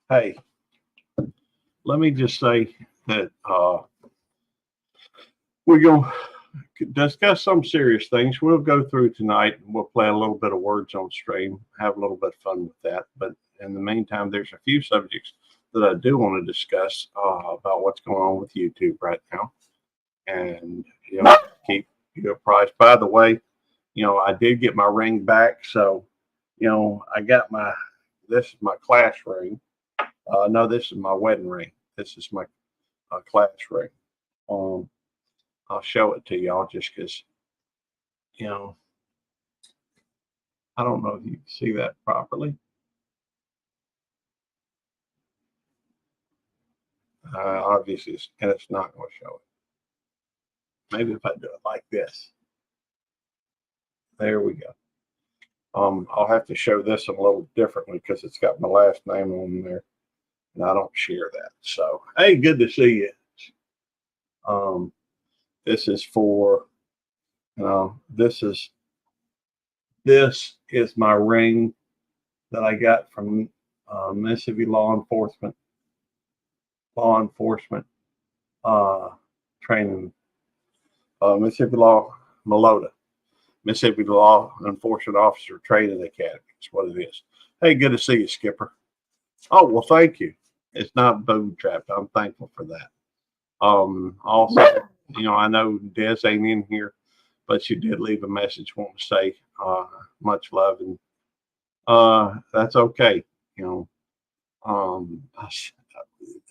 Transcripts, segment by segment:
Hey, let me just say that we're going to discuss some serious things. We'll go through tonight and we'll play a little bit of words on stream, have a little bit of fun with that. But in the meantime, there's a few subjects that I do want to discuss about what's going on with YouTube right now. And, keep you apprised. By the way, I did get my ring back. So, I got this is my class ring. No, this is my wedding ring. This is my class ring. Um, I'll show it to y'all just because, you know, I don't know if you can see that properly. Obviously, it's not going to show it. Maybe if I do it like this. There we go. I'll have to show this a little differently because it's got my last name on there, and I don't share that. So, hey, good to see you. This is for, this is my ring that I got from Mississippi law enforcement training, Mississippi Law Enforcement Officer Training Academy. That's what it is. Hey, good to see you, Skipper. Oh, well, thank you. It's not booby trapped. I'm thankful for that. Also, I know Des ain't in here, but she did leave a message wanting to say much love, and that's okay.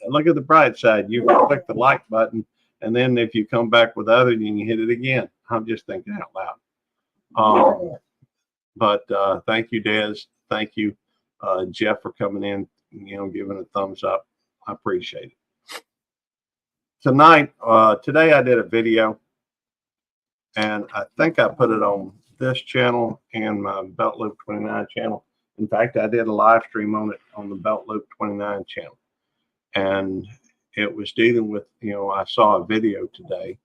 Look at the bright side. You click the like button, and then if you come back with other, you can hit it again. I'm just thinking out loud. But thank you, Des. Thank you, Jeff, for coming in. Giving a thumbs up. I appreciate it. Today I did a video, and I think I put it on this channel and my Belt Loop 29 channel. In fact, I did a live stream on it on the Belt Loop 29 channel. And it was dealing with, I saw a video today.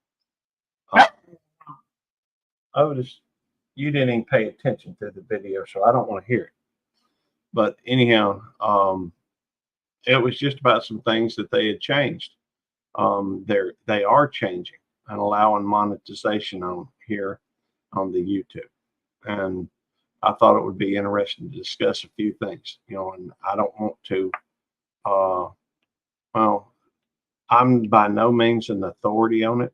You didn't even pay attention to the video, so I don't want to hear it. But anyhow, it was just about some things that they had changed. They are changing and allowing monetization on here on the YouTube. And I thought it would be interesting to discuss a few things, and I don't want to, well, I'm by no means an authority on it.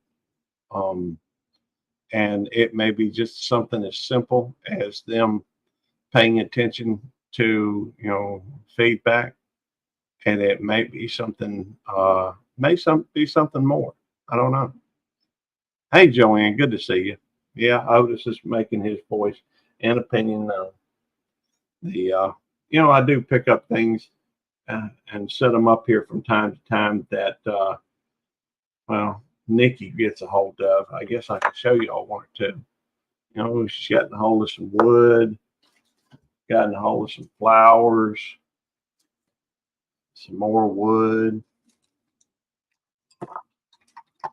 And it may be just something as simple as them paying attention to, feedback. And it may be something, be something more. I don't know. Hey, Joanne, good to see you. Yeah, Otis is making his voice and opinion known. I do pick up things and set them up here from time to time that, Nikki gets a hold of. I guess I can show you all one or two. She's gotten a hold of some wood, gotten a hold of some flowers, some more wood,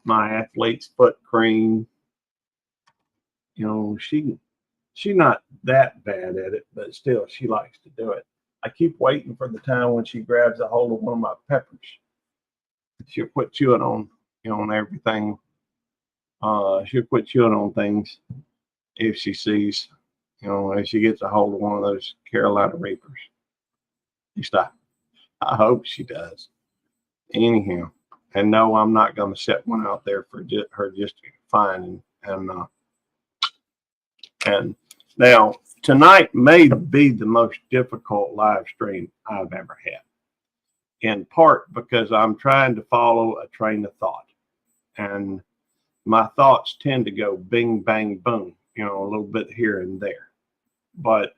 my athlete's foot cream. She's not that bad at it, but still she likes to do it. I keep waiting for the time when she grabs a hold of one of my peppers. She'll quit chewing on, on everything. She'll quit chewing on things if she sees, if she gets a hold of one of those Carolina Reapers. I hope she does. Anyhow, and no, I'm not going to set one out there for her just to find and now tonight may be the most difficult live stream I've ever had. In part because I'm trying to follow a train of thought, and my thoughts tend to go bing, bang, boom, a little bit here and there. But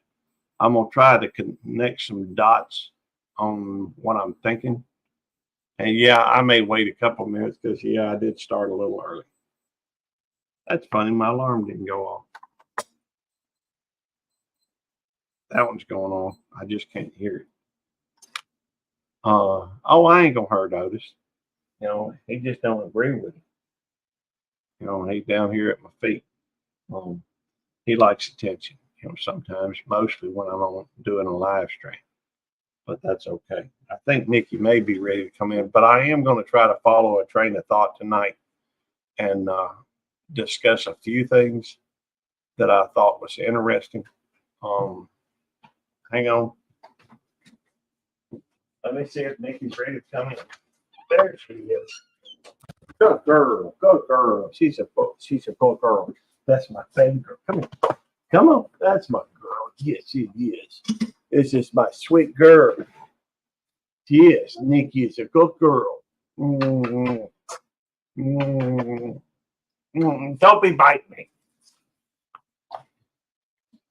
I'm going to try to connect some dots on what I'm thinking. And yeah, I may wait a couple minutes because, I did start a little early. That's funny. My alarm didn't go off. That one's going on. I just can't hear it. I ain't going to hurt Otis. He just don't agree with it. He's down here at my feet. He likes attention, sometimes, mostly when I'm doing a live stream. but that's okay. I think Nikki may be ready to come in, but I am going to try to follow a train of thought tonight and discuss a few things that I thought was interesting. Hang on. Let me see if Nikki's ready to come in. There she is. Good girl. Good girl. She's a good girl. That's my favorite girl. Come here. Come on. That's my girl. Yes, she is. This is my sweet girl. Yes, Nikki is a good girl. Mm-hmm. Mm-hmm. Don't be biting me.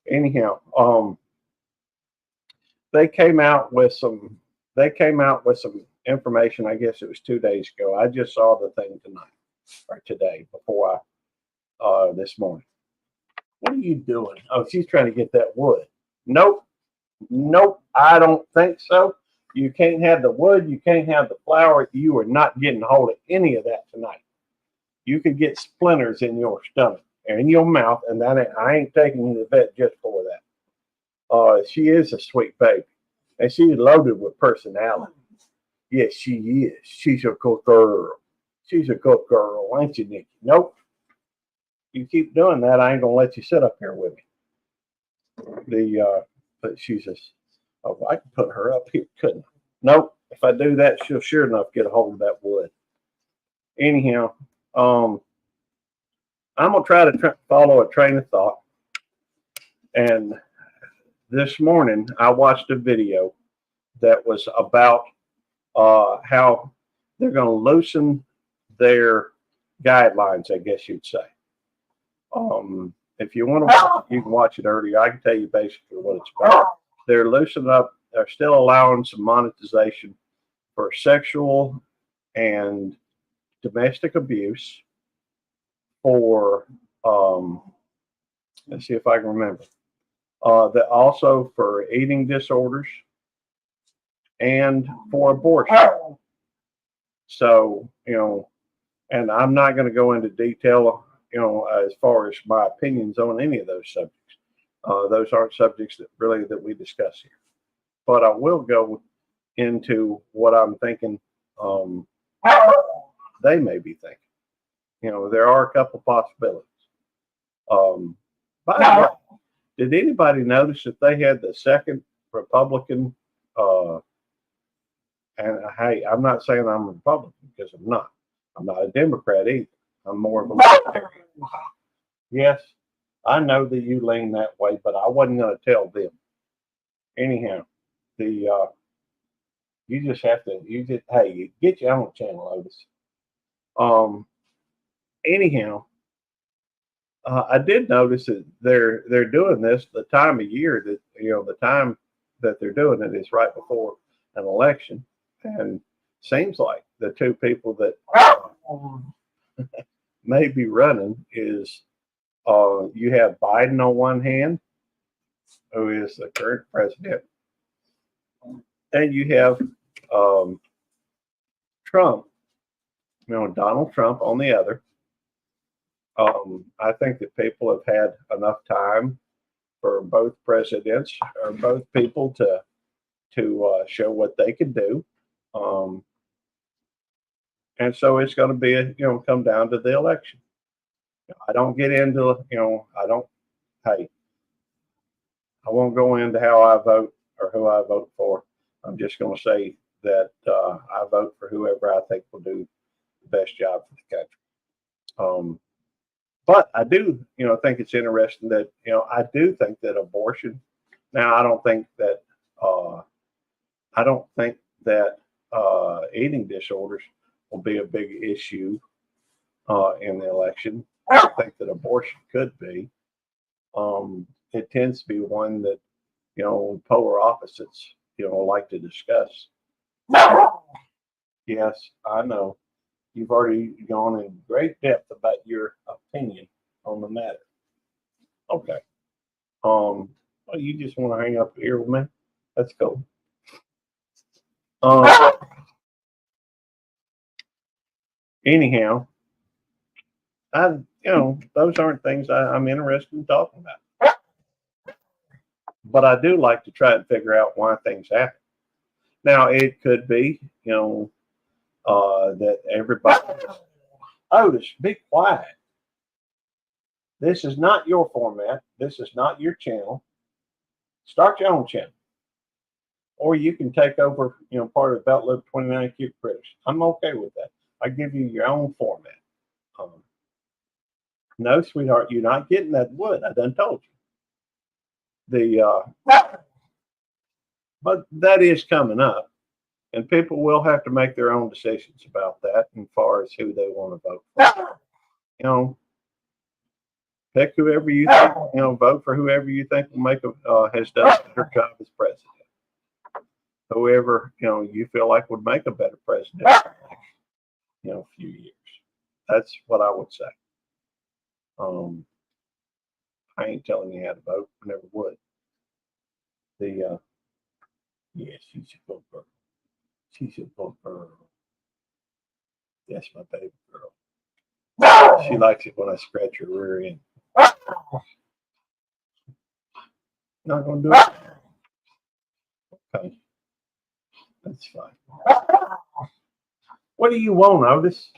Anyhow, they came out with some information. I guess it was 2 days ago. I just saw the thing tonight or today before this morning. What are you doing? Oh, she's trying to get that wood. Nope. I don't think so. You can't have the wood. You can't have the flour. You are not getting hold of any of that tonight. You could get splinters in your stomach and in your mouth, and I ain't taking you to the vet just for that. She is a sweet baby, and she's loaded with personality. Yes, she is. She's a good girl. She's a good girl, ain't you, Nikki? Nope. You keep doing that, I ain't gonna let you sit up here with me. But she's just. Oh, I can put her up here, couldn't I? Nope. If I do that, she'll sure enough get a hold of that wood. Anyhow, I'm gonna try to follow a train of thought. And this morning, I watched a video that was about how they're going to loosen their guidelines, I guess you'd say. If you want to, you can watch it earlier. I can tell you basically what it's about. They're loosening up. They're still allowing some monetization for sexual and domestic abuse. For let's see if I can remember. That also for eating disorders and for abortion. So, and I'm not going to go into detail, as far as my opinions on any of those subjects. Those aren't subjects that we discuss here. But I will go into what I'm thinking they may be thinking. There are a couple possibilities. By the way, did anybody notice that they had the second Republican? And hey, I'm not saying I'm a Republican because I'm not. I'm not a Democrat either. I'm more of a libertarian. Yes, I know that you lean that way, but I wasn't going to tell them. Anyhow, you just have to. Hey, get your own channel, Otis. Anyhow. I did notice that they're doing this the time of year that the time that they're doing it is right before an election, and seems like the two people that may be running is you have Biden on one hand, who is the current president, and you have Trump, Donald Trump on the other. I think that people have had enough time for both presidents or both people to show what they can do, and so it's going to be come down to the election. I don't get into I won't go into how I vote or who I vote for. I'm just going to say that I vote for whoever I think will do the best job for the country. But I do, think it's interesting that, I do think that abortion. Now, I don't think that eating disorders will be a big issue in the election. I think that abortion could be. It tends to be one that, polar opposites, like to discuss. Yes, I know. You've already gone in great depth about your opinion on the matter. Okay. Well, you just want to hang up here with me? Let's go. Anyhow, those aren't things I'm interested in talking about. But I do like to try and figure out why things happen. Now it could be, that everybody. Otis, be quiet. This is not your format. This is not your channel. Start your own channel. Or you can take over, part of Belt Loop 29 Cute Critters. I'm okay with that. I give you your own format. No, sweetheart, you're not getting that wood. I done told you. But that is coming up, and people will have to make their own decisions about that as far as who they want to vote for. Pick whoever you think, vote for whoever you think will make has done a better job as president. Whoever you feel like would make a better president in the next, few years. That's what I would say. I ain't telling you how to vote. I never would. Yes, she's a good girl. She's a good girl. That's my baby girl. She likes it when I scratch her rear end. Not gonna do it. Okay, that's fine. What do you want, Otis?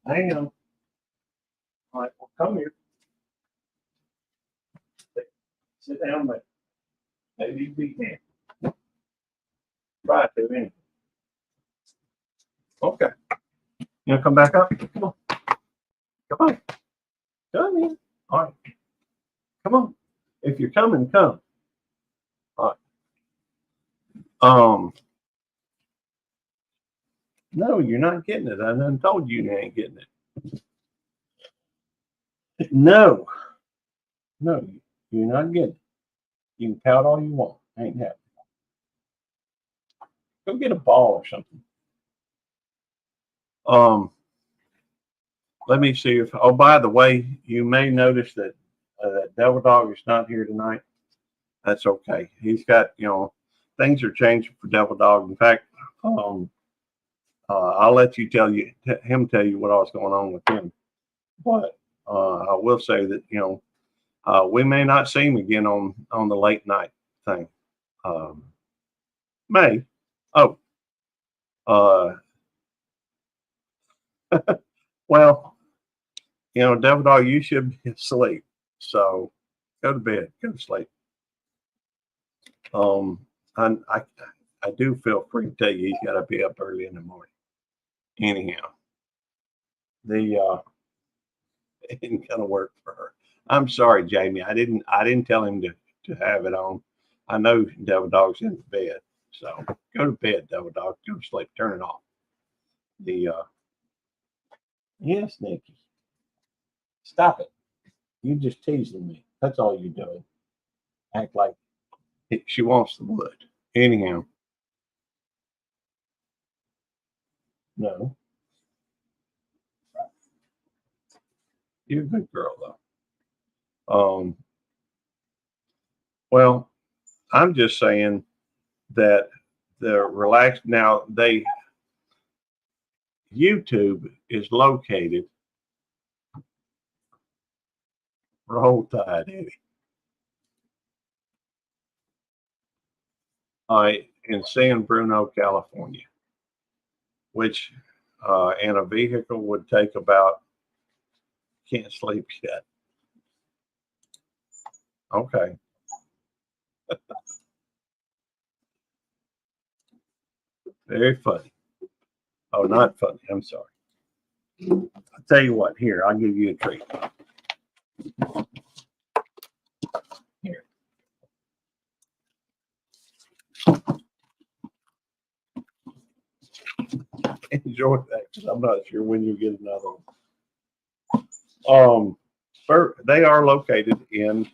Hang on. All right, well, come here. Sit down there. Maybe you be here. Try to, anyway. Okay. You want to come back up? Come on. Come on. Come in. All right. Come on. If you're coming, come. All right. No, you're not getting it. I done told you you ain't getting it. No. No, you're not getting it. You can pout all you want. Ain't happening. Go get a ball or something. Let me see if. Oh, by the way, you may notice that that Devil Dog is not here tonight. That's okay. He's got, things are changing for Devil Dog. In fact, I'll let him tell you what all's going on with him. But I will say that we may not see him again on the late night thing. May. Oh. Well, Devil Dog, you should be asleep. So go to bed. Go to sleep. I do feel free to tell you he's got to be up early in the morning. Anyhow, it ain't gonna work for her. I'm sorry, Jamie. I didn't tell him to have it on. I know Devil Dog's in bed, so go to bed, Devil Dog. Go to sleep. Turn it off. Yes, Nikki. Stop it. You just teasing me. That's all you're doing. Act like she wants the wood. Anyhow. No. You're a good girl, though. Well, I'm just saying that the relaxed now YouTube is located. Roll Tide, Eddie. In San Bruno, California, which and a vehicle would take about. Can't sleep yet. Okay. Very funny. Oh, not funny. I'm sorry. I'll tell you what. Here, I'll give you a treat. Here. Enjoy that because I'm not sure when you get another one. They are located in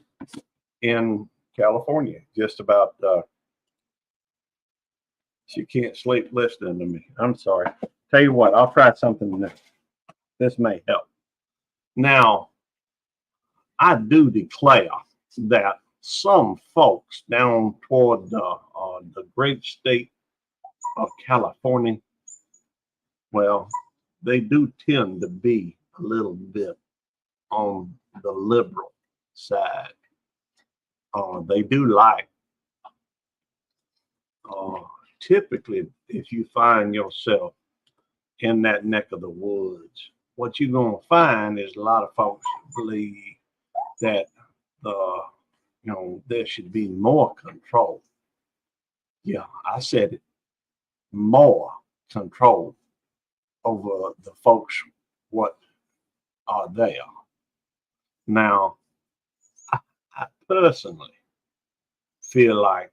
California. Just about. She can't sleep listening to me. I'm sorry. Tell you what, I'll try something new. This may help. Now, I do declare that some folks down toward the great state of California, well, they do tend to be a little bit on the liberal side. They do like typically, if you find yourself in that neck of the woods, what you're going to find is a lot of folks believe that there should be more control. Yeah, I said it, more control over the folks what are there. Now, I personally feel like,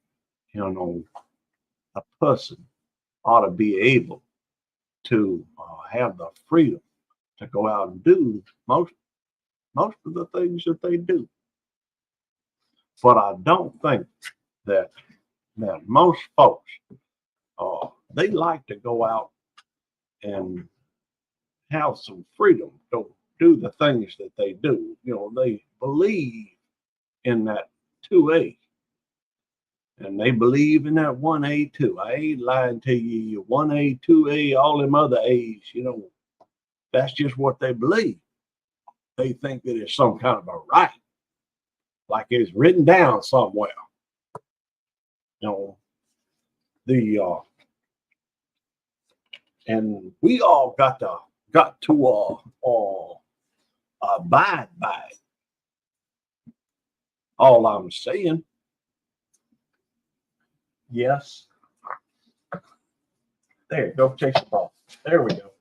a person ought to be able to have the freedom to go out and do most of the things that they do. But I don't think that most folks they like to go out and have some freedom to do the things that they do. They believe in that 2A. And they believe in that 1A too. I ain't lying to you. 1A, 2A, all them other A's, that's just what they believe. They think that it's some kind of a right, like it's written down somewhere. And we all got to abide by it. All I'm saying. Yes. There, go chase the ball. There we go.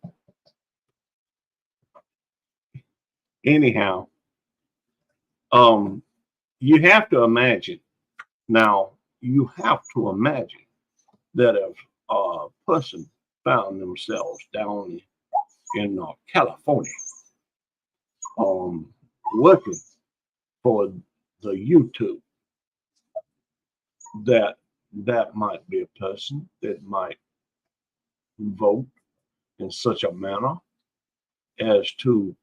Anyhow, you have to imagine. Now, you have to imagine that if a person found themselves down in California, looking for the YouTube, that might be a person that might vote in such a manner as to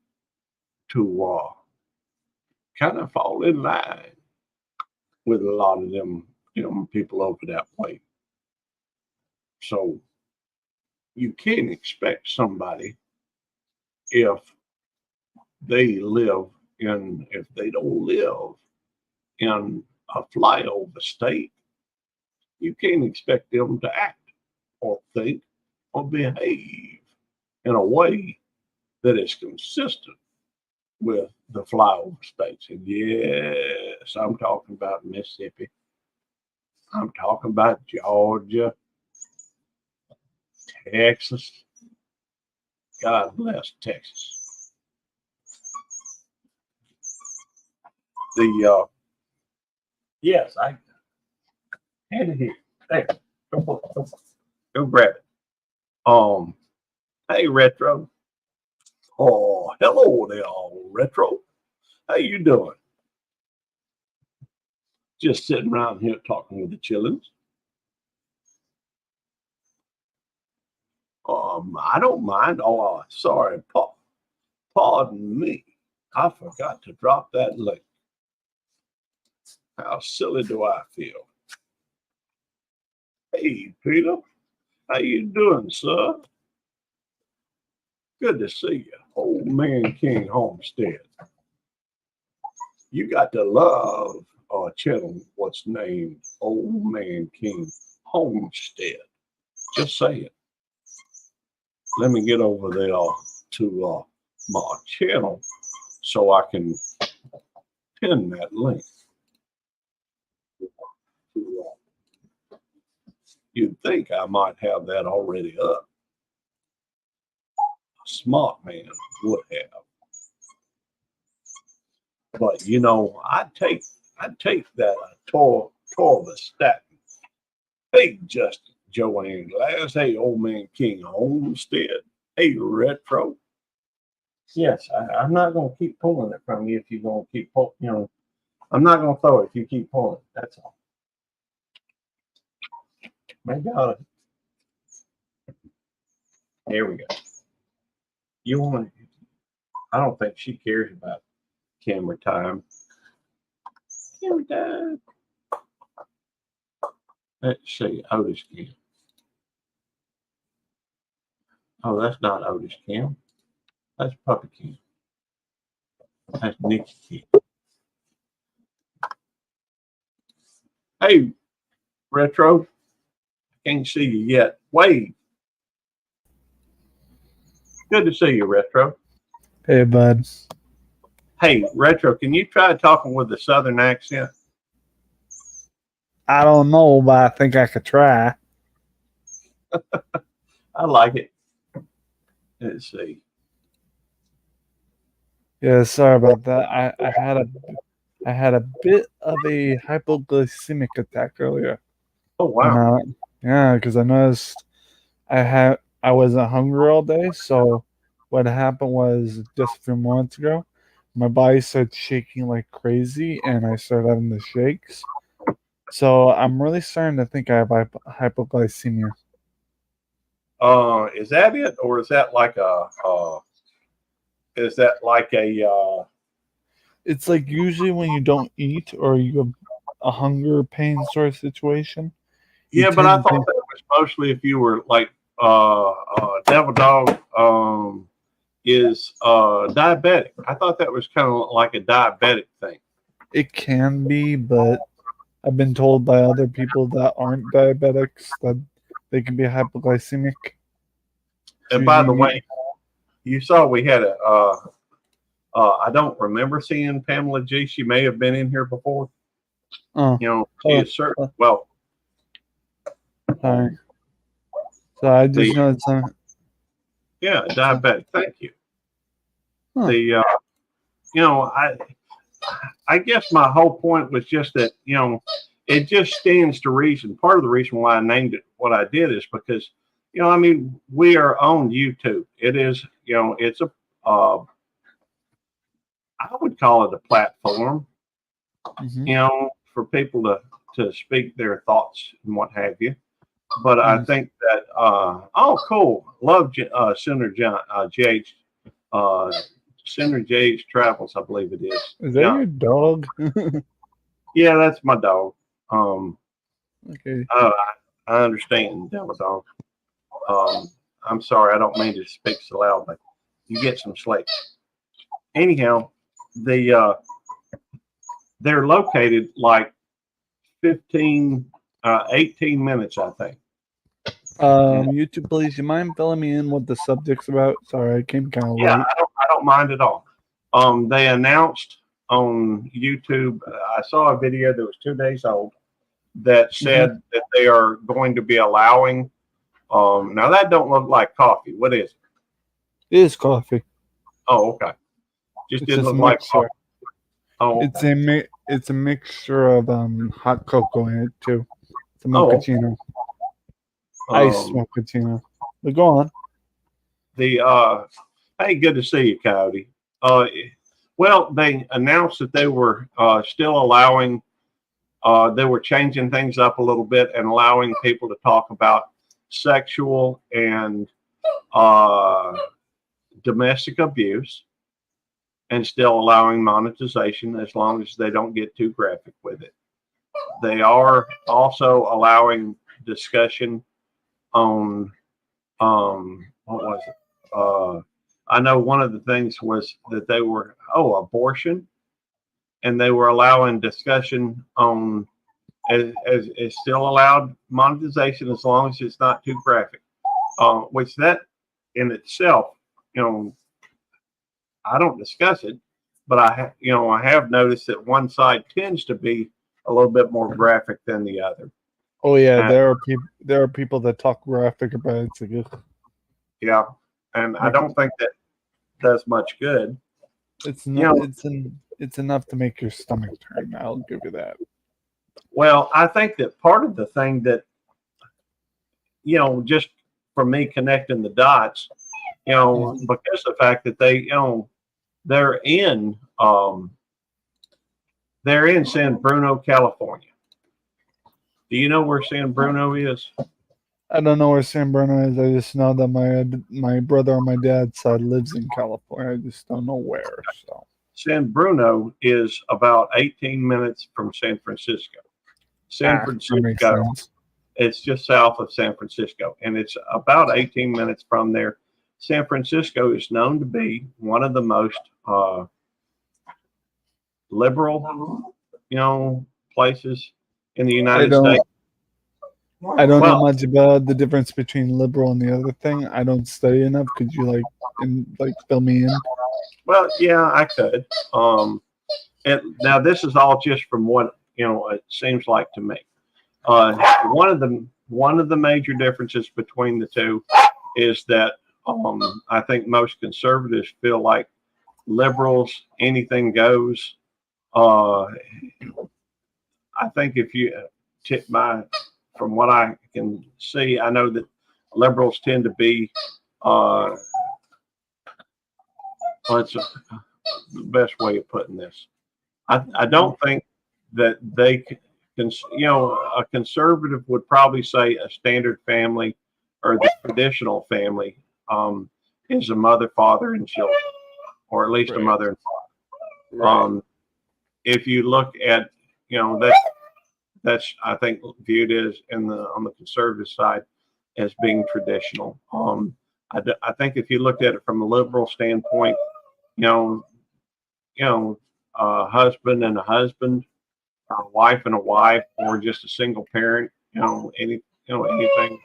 kind of fall in line with a lot of them, people over that way. So you can't expect somebody if they don't live in a flyover state, you can't expect them to act or think or behave in a way that is consistent with the flyover states. And yes, I'm talking about Mississippi. I'm talking about Georgia, Texas. God bless Texas. Yes, I had it here. Hey, go grab it. Hey, Retro. Oh, hello there, Retro. How you doing? Just sitting around here talking with the chillins. I don't mind. Oh, sorry, pardon me. I forgot to drop that link. How silly do I feel? Hey, Peter. How you doing, sir? Good to see you. Old Man King Homestead. You got to love a channel what's named Old Man King Homestead. Just saying. Let me get over there to my channel so I can pin that link. You'd think I might have that already up. A smart man would have. But I'd take that Torvastatin. Hey, Justin, Joanne Glass. Hey, Old Man King Homestead. Hey, Retro. Yes, I'm not going to keep pulling it from you if you're going to keep pulling. I'm not going to throw it if you keep pulling it. That's all. Maybe there we go. You want? I don't think she cares about camera time. Camera time. Let's see, Otis Cam. Oh, that's not Otis Cam. That's Puppy Cam. That's Nikki Cam. Hey, Retro. Can't see you yet. Wade, good to see you, Retro. Hey, bud. Hey, Retro, can you try talking with a Southern accent? I don't know, but I think I could try. I like it. Let's see. Yeah, sorry about that. I had a bit of a hypoglycemic attack earlier. Oh, wow. Yeah, because I noticed I wasn't hungry all day. So what happened was just a few months ago, my body started shaking like crazy, and I started having the shakes. So I'm really starting to think I have hypoglycemia. Is that it, or is that like a It's like usually when you don't eat or you have a hunger pain sort of situation. yeah, but I thought that was mostly if you were like Devil Dog is diabetic. I thought that was kind of like a diabetic thing. It can be, but I've been told by other people that aren't diabetics that they can be hypoglycemic. And by the way, you saw we had a I don't remember seeing Pamela G. She may have been in here before. You know, she is certain. Well, sorry. So I just know it's yeah, diabetic. Thank you. You know, I guess my whole point was just that, you know, it just stands to reason. Part of the reason why I named it what I did is because, you know, I mean, we are on YouTube. It is, you know, it's a, I would call it a platform, you know, for people to speak their thoughts and what have you. But I think that, oh, cool. Love Senator Jage. Senator J's Travels, I believe it is. Is that your dog? Yeah, that's my dog. Okay. I understand, Devil Dog. I'm sorry, I don't mean to speak so loud, but you get some sleep. Anyhow, they're located like 18 minutes, I think. YouTube, please, you mind filling me in what the subject's about? Sorry, I came kind of late. Yeah, I don't mind at all. They announced on YouTube, I saw a video that was 2 days old that said that they are going to be allowing, now that don't look like coffee. What is it? It is coffee. Oh, okay. Just didn't look like coffee. Oh, okay. It's a mixture of hot cocoa in it too. It's a mochaccino. Iced mochaccino. But go on. Hey, good to see you, Coyote. Well, they announced that they were still allowing, they were changing things up a little bit and allowing people to talk about sexual and domestic abuse, and still allowing monetization as long as they don't get too graphic with it. They are also allowing discussion on what was it? I know one of the things was that they were abortion, and they were allowing discussion on as still allowed monetization as long as it's not too graphic. Which that in itself, you know, I don't discuss it, but I have noticed that one side tends to be a little bit more graphic than the other. Oh yeah, there are people that talk graphic about it. It's like, yeah, and I don't think that does much good. It's not. It's enough to make your stomach turn. I'll give you that. Well, I think that part of the thing that, you know, just for me connecting the dots, you know, because of the fact that they, you know, they're in San Bruno, California. Do you know where San Bruno is? I don't know where San Bruno is. I just know that my brother on my dad's side lives in California. I just don't know where. So San Bruno is about 18 minutes from San Francisco. San Francisco, it's just south of San Francisco, and it's about 18 minutes from there. San Francisco is known to be one of the most liberal, you know, places in the United States. I don't know Well, much about the difference between liberal and the other thing. I don't study enough. Could you fill me in? well, yeah, I could. And now this is all just from what it seems like to me. Uh, one of the major differences between the two is that I think most conservatives feel like liberals anything goes. Uh, I think if you tip my from what I can see, I know that liberals tend to be what's the best way of putting this? I don't think that they can, a conservative would probably say a standard family or the traditional family is a mother, father, and children, or at least a Right. mother and father. Right. If you look at, that's I think viewed as on the conservative side as being traditional. I think if you looked at it from a liberal standpoint, you know, a husband and a husband, a wife and a wife, or just a single parent, anything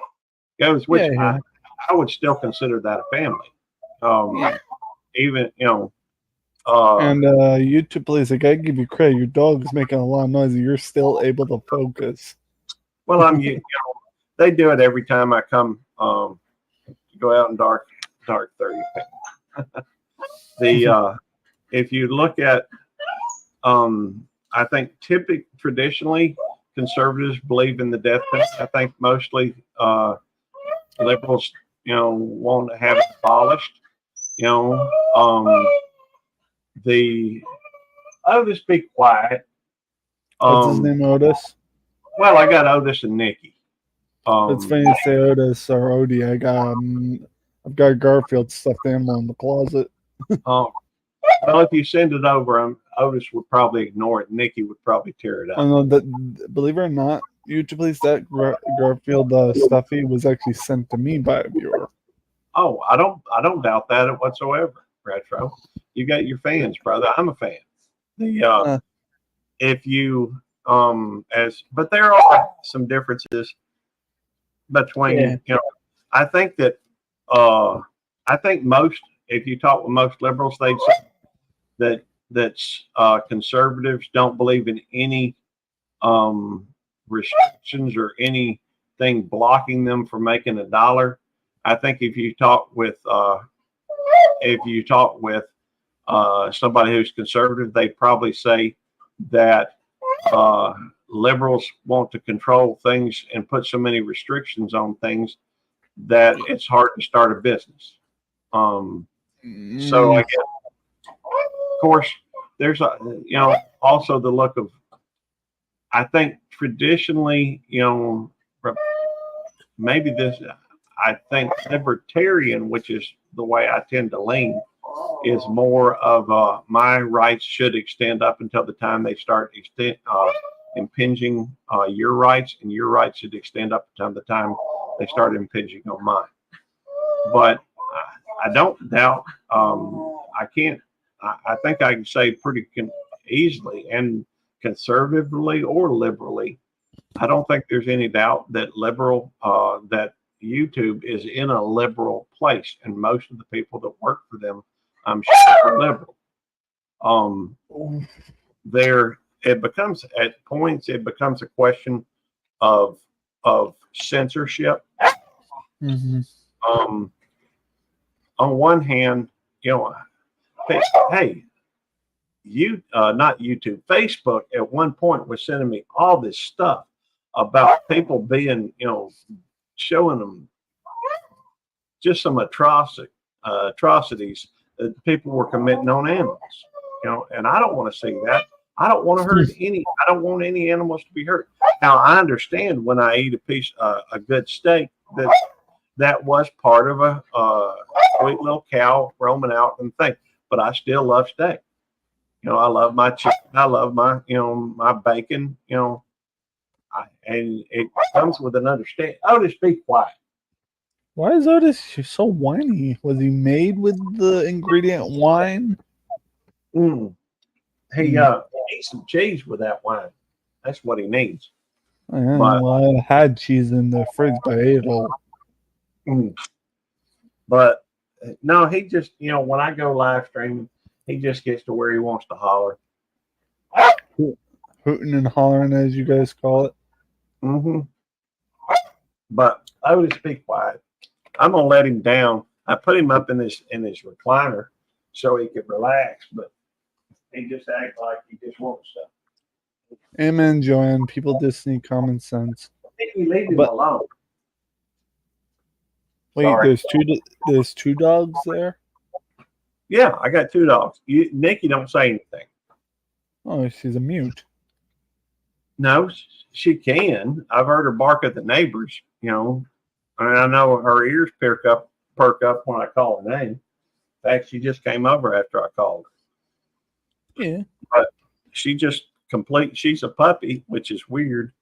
goes. Which Yeah, yeah. I would still consider that a family. Yeah. Even uh, And YouTube, please, I gotta give you credit. Your dog is making a lot of noise, and you're still able to focus. well, they do it every time I come go out in dark 30. The if you look at I think traditionally conservatives believe in the death penalty. I think mostly liberals, want to have it abolished. You know, the Otis, be quiet. What's his name, Otis? Well, I got Otis and Nikki. It's funny to say Otis or Odie. I've got Garfield stuffed animal in the closet. Well, if you send it over, Otis would probably ignore it. Nikki would probably tear it up. I know that. Believe it or not, YouTube, please, that Garfield stuffy was actually sent to me by a viewer. Oh, I don't doubt that whatsoever. Retro, you got your fans, brother. I'm a fan. The if you but there are some differences between I think that I think most if you talk with most liberals, they'd say that conservatives don't believe in any restrictions or anything blocking them from making a dollar. I think if you talk with somebody who's conservative, they probably say that liberals want to control things and put so many restrictions on things that it's hard to start a business. So I guess, of course, there's also the look of, I think traditionally, maybe I think libertarian, which is the way I tend to lean, is more of my rights should extend up until the time they start impinging your rights, and your rights should extend up until the time they start impinging on mine. But I don't doubt. I can't. I think I can say pretty easily and conservatively or liberally. I don't think there's any doubt that that YouTube is in a liberal place, and most of the people that work for them, I'm sure, are liberal. It becomes at points a question of censorship. Mm-hmm. On one hand, hey, not YouTube, Facebook at one point was sending me all this stuff about people being, showing them just some atrocities that people were committing on animals, and I don't want to see that. I don't want to hurt I don't want any animals to be hurt. Now, I understand when I eat a good steak, that was part of a sweet little cow roaming out and thing, but I still love steak. I love my chicken. I love my, my bacon, and it comes with an understanding. Oh, just be quiet. Why is Otis so whiny? Was he made with the ingredient wine? He needs some cheese with that wine. That's what he needs. Yeah, But well, I had cheese in the fridge, but I ate it all. mm, but no, he just when I go live streaming, he just gets to where he wants to holler. Hooting and hollering, as you guys call it. hmm But Otis, be quiet. I'm gonna let him down. I put him up in his recliner so he could relax, but he just acts like he just wants stuff. Amen, Joanne. People just need common sense. I think we leave him But alone. wait, Sorry. there's two dogs there. Yeah, I got two dogs. Nikki don't say anything. Oh, she's a mute. No, she can. I've heard her bark at the neighbors, and I know her ears perk up when I call her name. In fact, she just came over after I called her. Yeah. But she just she's a puppy, which is weird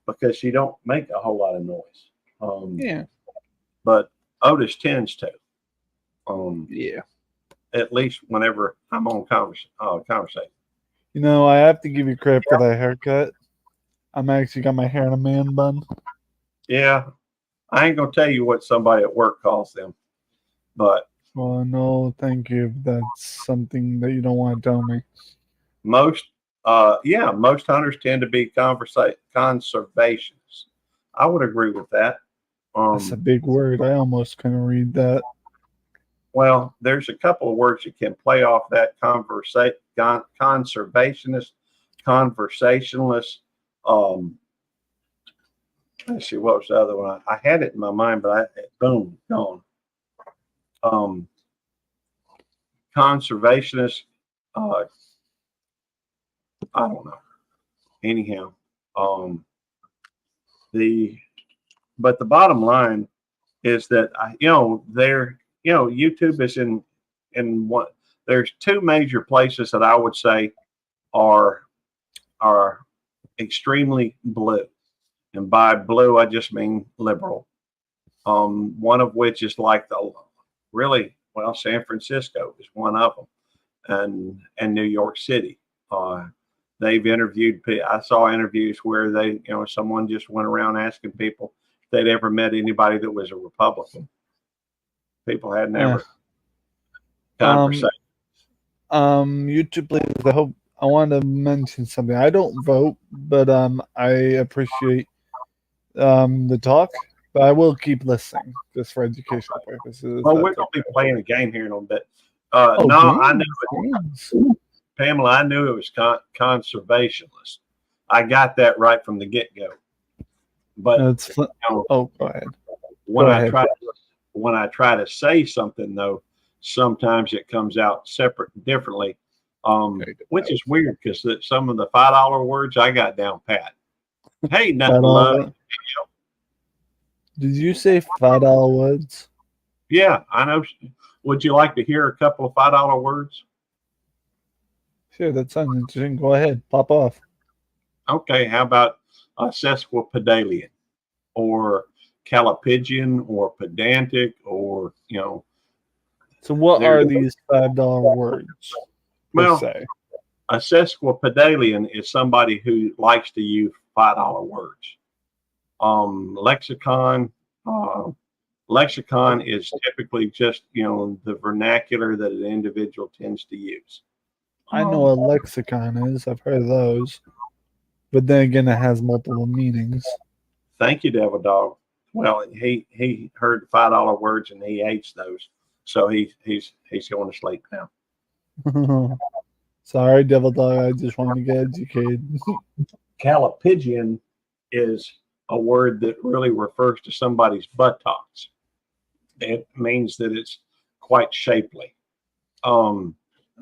because she don't make a whole lot of noise. Yeah. But Otis tends to. Yeah. At least whenever I'm on conversation. I have to give you credit for that haircut. I'm actually got my hair in a man bun. Yeah, I ain't gonna tell you what somebody at work calls them, but Well, no, thank you. That's something that you don't want to tell me. most hunters tend to be conservationists. I would agree with that. That's a big word. I almost couldn't read that. Well, there's a couple of words that can play off that conservationist, conversationalist. Let's see, what was the other one? I had it in my mind, but boom, gone. Conservationist. I don't know. Anyhow, but the bottom line is that YouTube is in one. There's two major places that I would say are extremely blue, and by blue I just mean liberal. One of which is like San Francisco is one of them, and New York City. They've interviewed. I saw interviews where someone just went around asking people if they'd ever met anybody that was a Republican. People had never conversation. YouTube, please. I want to mention something. I don't vote, but I appreciate the talk. But I will keep listening just for educational purposes. Well, we're gonna be playing a game here in a little bit. I knew Pamela. I knew it was conservationist. I got that right from the get-go. But go ahead. When I try to say something though, sometimes it comes out differently, which is weird because some of the $5 words I got down pat. Hey, nothing love. Did you say $5 words? Yeah, I know. Would you like to hear a couple of $5 words? Sure, that sounds interesting. Go ahead, pop off. Okay, how about sesquipedalian, or callipygian, or pedantic, or So, what are these $5 words? Well, a sesquipedalian is somebody who likes to use $5 words. Lexicon is typically just the vernacular that an individual tends to use. I know what lexicon is. I've heard of those, but then again, it has multiple meanings. Thank you, Devil Dog. Well, he heard $5 words and he hates those, so he's going to sleep now. Sorry, Devil Dog. I just want to get educated. Callipygian is a word that really refers to somebody's buttocks. It means that it's quite shapely.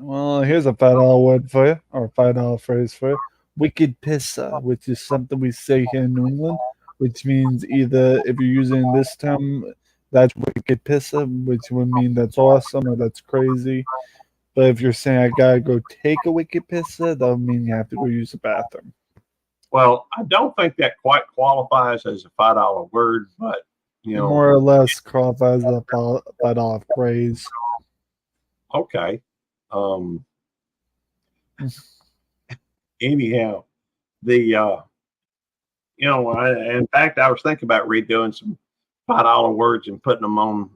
Well, here's a $5 word for you, or $5 phrase for you. Wicked pissa, which is something we say here in New England, which means either if you're using this term, that's wicked pissa, which would mean that's awesome or that's crazy. But if you're saying I gotta go take a wicked pissa, that would mean you have to go use the bathroom. Well, I don't think that quite qualifies as a $5 word, but more or less qualifies as a $5 phrase. Okay. Anyhow, in fact, I was thinking about redoing some $5 words and putting them on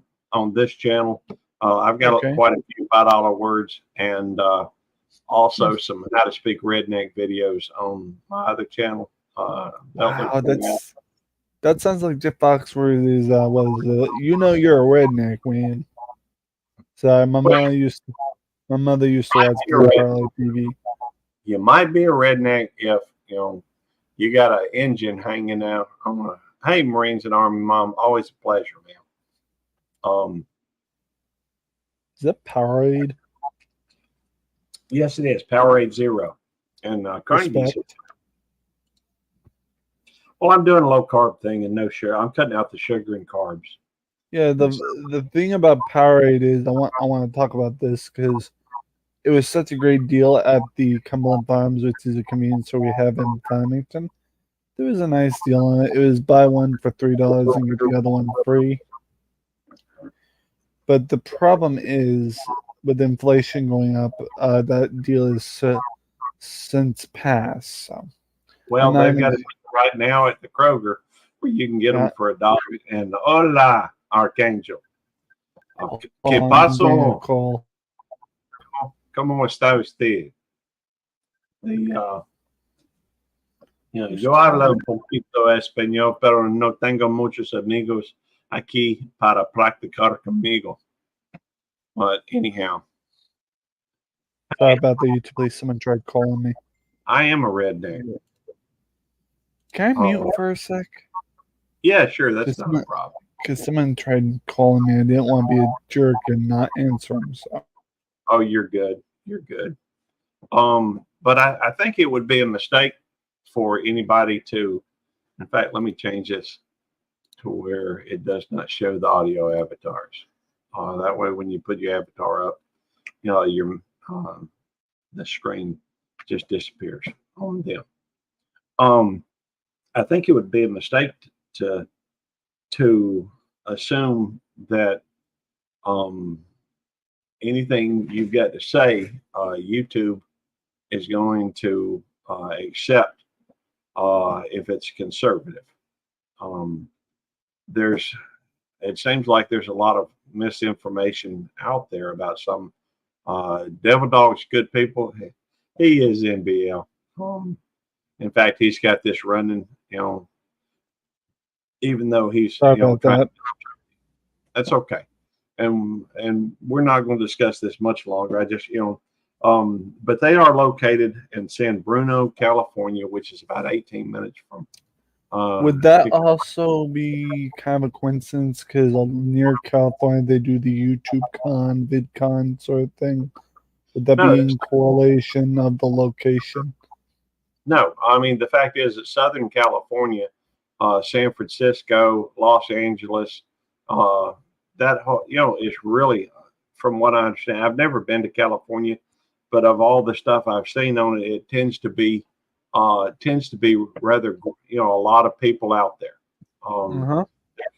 this channel. I've got quite a few $5 words and also some how to speak redneck videos on my other channel. Wow, that sounds like Jeff Foxworthy's. What is it? You know, you're a redneck, man. So my mother used to watch Parlay TV. You might be a redneck if you got an engine hanging out. Hey, Marines and Army Mom, always a pleasure, man. Is that Powerade? Yes, it is Powerade Zero, and Carnegie's. Well, I'm doing a low carb thing and no sugar. I'm cutting out the sugar and carbs. Yeah, the thing about Powerade is I want to talk about this because it was such a great deal at the Cumberland Farms, which is a convenience store we have in Farmington. There was a nice deal on it. It was buy one for $3 and get the other one free. But the problem is, with inflation going up, that deal is since passed. So. Well, they've got it right now at the Kroger where you can get them for $1. And hola, Archangel. ¿Qué pasó? ¿Cómo está usted? Yo hablo un poquito español, pero no tengo muchos amigos aquí para practicar conmigo. But anyhow. Sorry about the YouTube, please. Someone tried calling me. I am a redneck. Can I mute for a sec? Yeah, sure. That's not a problem. Because someone tried calling me. I didn't want to be a jerk and not answer them. So. Oh, you're good. You're good. But I think it would be a mistake for anybody to, in fact, let me change this to where it does not show the audio avatars. That way, when you put your avatar up, your the screen just disappears on them. I think it would be a mistake to assume that anything you've got to say, YouTube is going to accept if it's conservative. It seems like there's a lot of misinformation out there about some Devil Dog's good people. He is NBL. In fact, he's got this running, even though he's that's okay. And we're not going to discuss this much longer. I just, but they are located in San Bruno, California, which is about 18 minutes from. Would that also be kind of a coincidence? Because near California, they do the YouTube VidCon sort of thing. Would that be in correlation of the location? No, I mean, the fact is that Southern California, San Francisco, Los Angeles, that whole, is really, from what I understand, I've never been to California, but of all the stuff I've seen on it, it tends to be rather, a lot of people out there.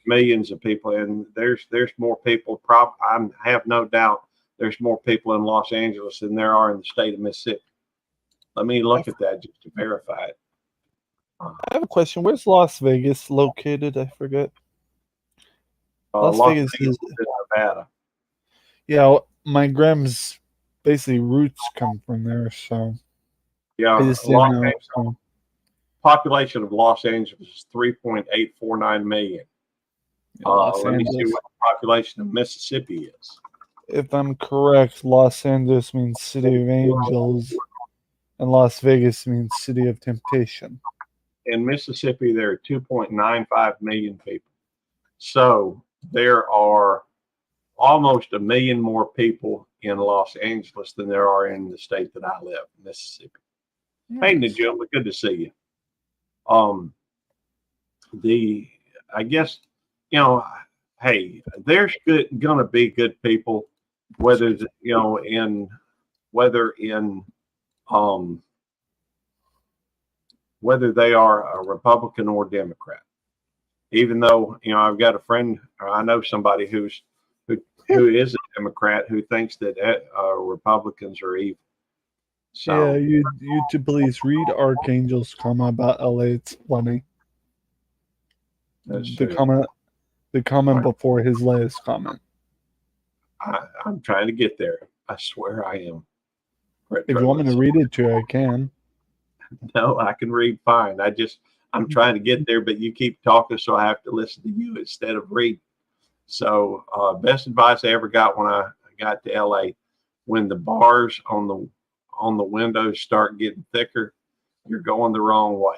Millions of people, and there's more people. I have no doubt there's more people in Los Angeles than there are in the state of Mississippi. Let me look at that just to verify it. I have a question. Where's Las Vegas located? I forget. Las Vegas is Nevada. Yeah, my grandma's basically roots come from there, so. Yeah, population of Los Angeles is 3.849 million. Let me see what the population of Mississippi is. If I'm correct, Los Angeles means City of Angels, and Las Vegas means City of Temptation. In Mississippi, there are 2.95 million people. So there are almost 1 million more people in Los Angeles than there are in the state that I live, Mississippi. Hey, Najula, good to see you. I guess, hey, there's gonna be good people, whether they are a Republican or Democrat. Even though, I've got a friend, or I know somebody who is a Democrat who thinks that Republicans are evil. So, yeah, you to please read Archangel's comment about LA. It's funny. That's The true. comment before his latest comment. I'm trying to get there. I swear I am. If you want me to read it to you, I can. No, I can read fine. I'm trying to get there, but you keep talking, so I have to listen to you instead of read. So, best advice I ever got when I got to LA, when the bars on the windows start getting thicker, you're going the wrong way.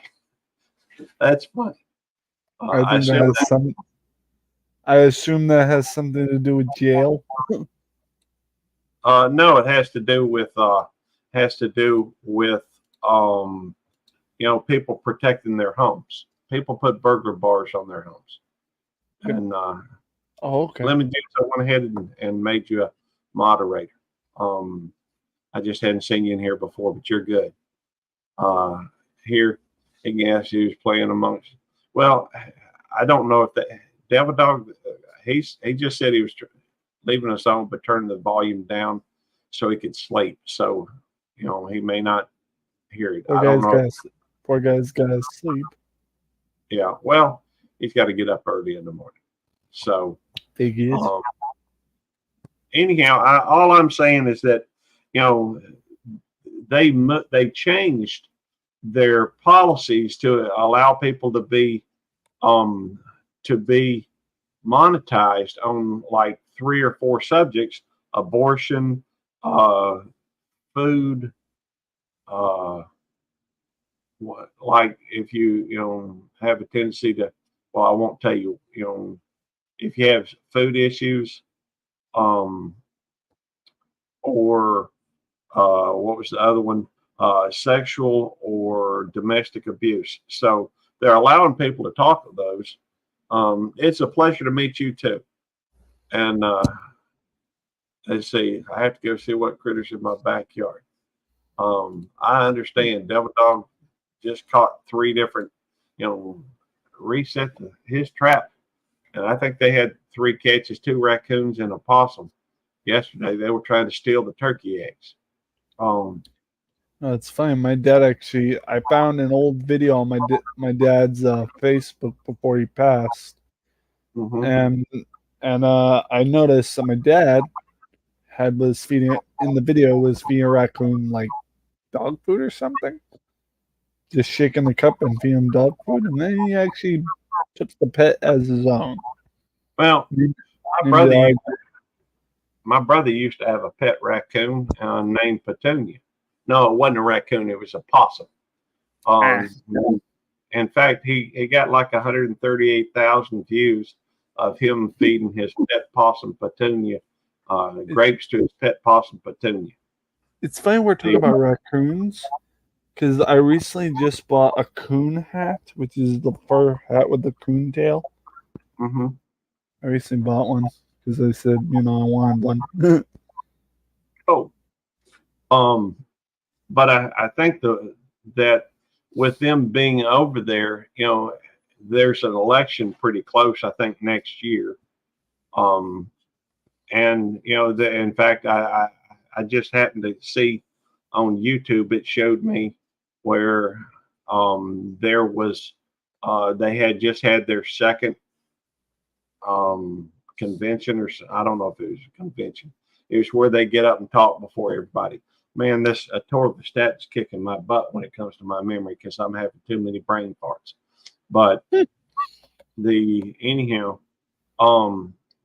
That's funny. I think that has some. I assume that has something to do with jail. No, it has to do with people protecting their homes. People put burglar bars on their homes, and okay. let me do so. I went ahead and made you a moderator. I just hadn't seen you in here before, but you're good. Here, I guess he was playing amongst. Well, I don't know if that Devil Dog. He just said he was leaving us on, but turning the volume down so he could sleep. So, he may not hear it. I don't know. Poor guy's gotta sleep. Yeah. Well, he's got to get up early in the morning. So, anyhow, all I'm saying is that, they changed their policies to allow people to be monetized on like 3 or 4 subjects: abortion, food, like if you have a tendency to, well, I won't tell you, if you have food issues, or what was the other one? Sexual or domestic abuse. So they're allowing people to talk of those. It's a pleasure to meet you too. And let's see, I have to go see what critters in my backyard. I understand Devil Dog just caught 3 different, reset his trap. And I think they had 3 catches, 2 raccoons and a possum. Yesterday, they were trying to steal the turkey eggs. No, it's fine. My dad I found an old video on my dad's Facebook before he passed, and I noticed that my dad was feeding a raccoon like dog food or something, just shaking the cup and feeding him dog food, and then he actually took the pet as his own. Well, my brother used to have a pet raccoon named Petunia. No, it wasn't a raccoon. It was a possum. In fact, he got like 138,000 views of him feeding his pet possum Petunia grapes to his pet possum Petunia. It's funny we're talking about raccoons, because I recently just bought a coon hat, which is the fur hat with the coon tail. Mm-hmm. I recently bought one because I said, I wanted one. But I think that with them being over there, there's an election pretty close, I think, next year. And in fact, I just happened to see on YouTube, it showed me where there was they had just had their second convention, or I don't know if it was a convention. It was where they get up and talk before everybody. Man, this atorvastat's kicking my butt when it comes to my memory because I'm having too many brain farts. But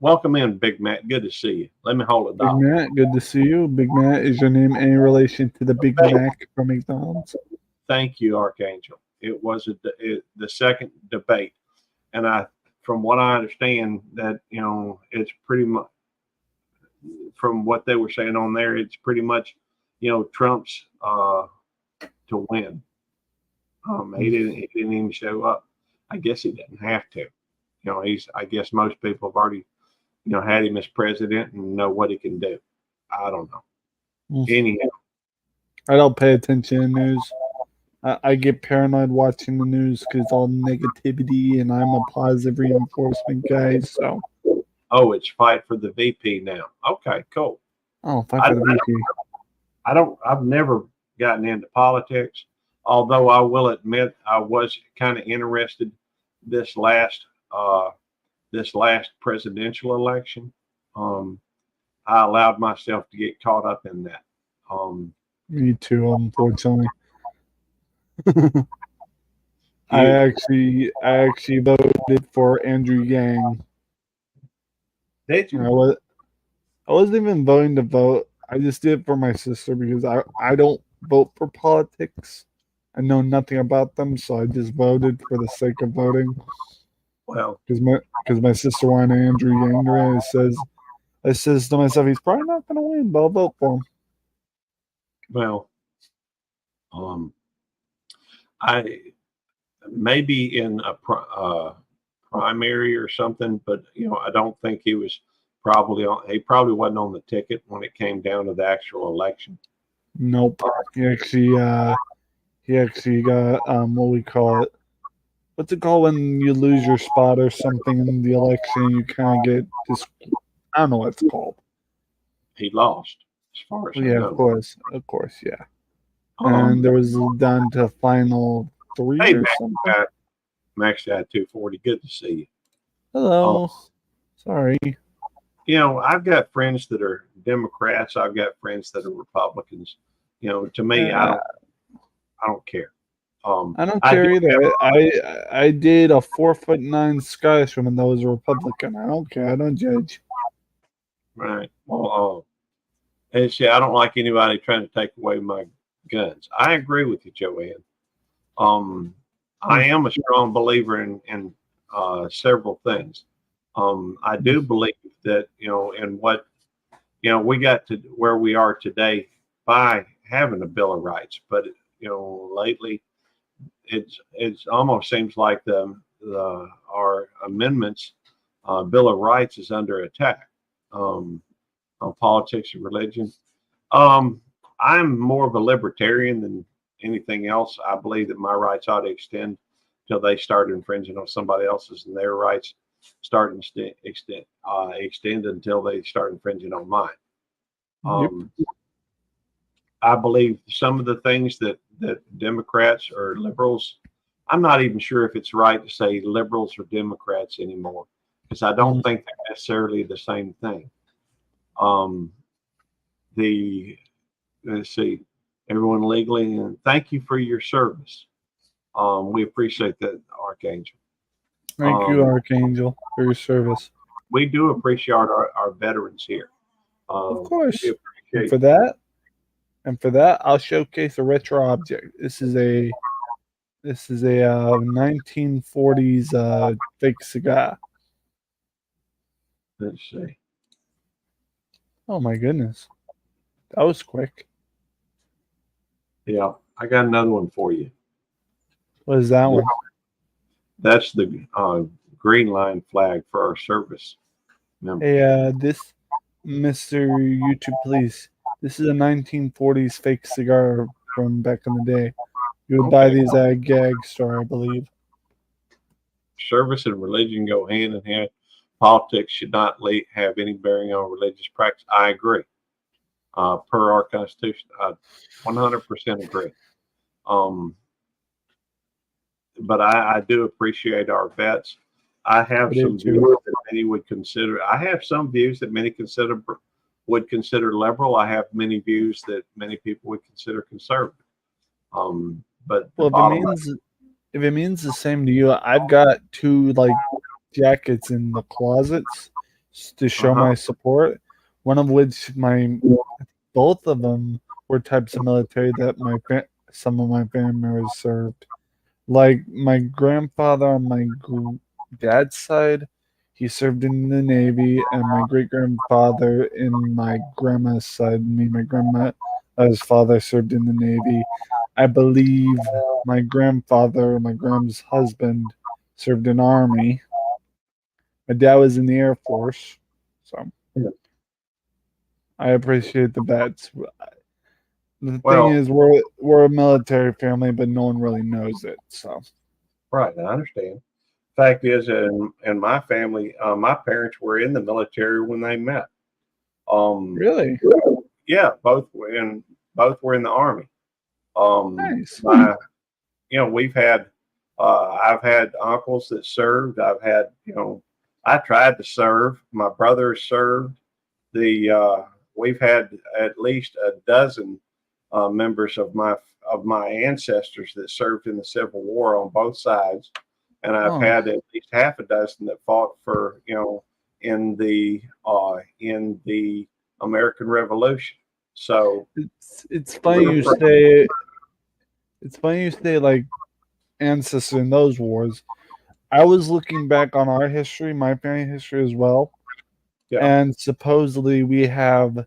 welcome in, Big Matt. Good to see you. Let me hold it down. Big Matt, good to see you. Big Matt, is your name any relation to the Big Mac from McDonald's? Thank you, Archangel. It was the second debate, and from what I understand, that it's pretty much, from what they were saying on there, it's pretty much Trump's to win. He didn't even show up. I guess he didn't have to. I guess most people have already had him as president and know what he can do. I don't know. Anyhow, I don't pay attention to news. I get paranoid watching the news because all negativity, and I'm a positive reinforcement guy. So, it's fight for the VP now. Okay, cool. Oh, fight for the VP. I've never gotten into politics, although I will admit I was kind of interested this last this last presidential election. I allowed myself to get caught up in that. Me too, unfortunately. I actually voted for Andrew Yang. Did I you? wasn't even voting to vote. I just did it for my sister because I don't vote for politics. I know nothing about them, so I just voted for the sake of voting. Well, Because my sister wanted Andrew Yang to win. I says to myself, he's probably not going to win, but I'll vote for him. well, I maybe in a primary or something, but I don't think he was probably on. He probably wasn't on the ticket when it came down to the actual election. Nope. He actually got what we call it. What's it called when you lose your spot or something in the election? You kind of get this. I don't know what it's called. He lost, as far as I Yeah, know. of course, yeah. Um, And there was down to final 3 hey, or something. Max at 240. Good to see you. Hello. Sorry. I've got friends that are Democrats. I've got friends that are Republicans. To me, I don't care. I don't I do care either. I did a 4'9" Scottishman that was a Republican. I don't care. I don't judge. right. Well, and see, I don't like anybody trying to take away my guns. I agree with you, Joanne. I am a strong believer in several things. I do believe that in what we got to where we are today by having a Bill of Rights, but lately it's almost seems like our amendments, Bill of Rights is under attack on politics and religion. I'm more of a libertarian than anything else. I believe that my rights ought to extend till they start infringing on somebody else's, and their rights start extend until they start infringing on mine. I believe some of the things that Democrats or liberals, I'm not even sure if it's right to say liberals or Democrats anymore, because I don't think they're necessarily the same thing. Let's see, everyone legally, and thank you for your service. We appreciate that, Archangel. Thank you, Archangel, for your service. We do appreciate our veterans here. Of course. And for that, I'll showcase a retro object. This is a 1940s fake cigar. Let's see. Oh my goodness, that was quick. Yeah, I got another one for you. What is that one? That's the green line flag for our service members. Hey, this Mr. YouTube, please. This is a 1940s fake cigar from back in the day. You would buy these at a gag store, I believe. Service and religion go hand in hand. Politics should not have any bearing on religious practice. I agree. Per our Constitution, I 100% agree. But I do appreciate our vets. I have some views that many would consider. I have some views that many would consider liberal. I have many views that many people would consider conservative. But if it means the same to you, I've got 2 jackets in the closets to show my support. One of which both of them were types of military that some of my family members served. Like my grandfather on my dad's side, he served in the Navy, and my great grandfather in my grandma's side, my grandma's father served in the Navy. I believe my grandfather, my grandma's husband, served in Army. My dad was in the Air Force, so I appreciate the vets. The thing is, we're a military family, but no one really knows it. So, right, I understand. Fact is, in my family, my parents were in the military when they met. Really? Yeah, both were in the Army. Nice. We've had I've had uncles that served. I've had, I tried to serve. My brother served. We've had at least a dozen members of my ancestors that served in the Civil War on both sides, and I've had at least half a dozen that fought for in the American Revolution. So it's funny you say like ancestor in those wars. I was looking back on our history, my family history as well, and supposedly we have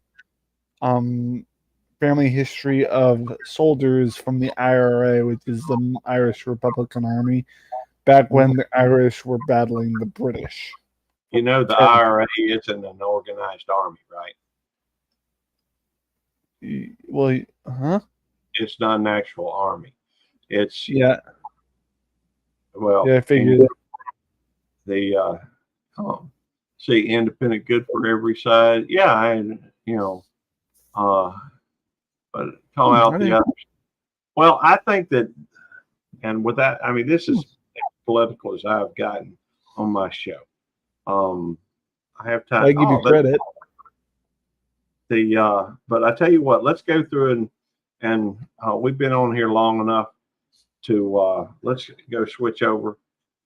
family history of soldiers from the IRA, which is the Irish Republican Army, back when the Irish were battling the British. The IRA isn't an organized army, right? Well, It's not an actual army. It's Well, I figured see, independent, good for every side. Yeah, but call out the others. Well, I think that, and with that, I mean, this is as political as I've gotten on my show. I have time. I give you credit. But I tell you what, let's go through and we've been on here long enough to let's go switch over,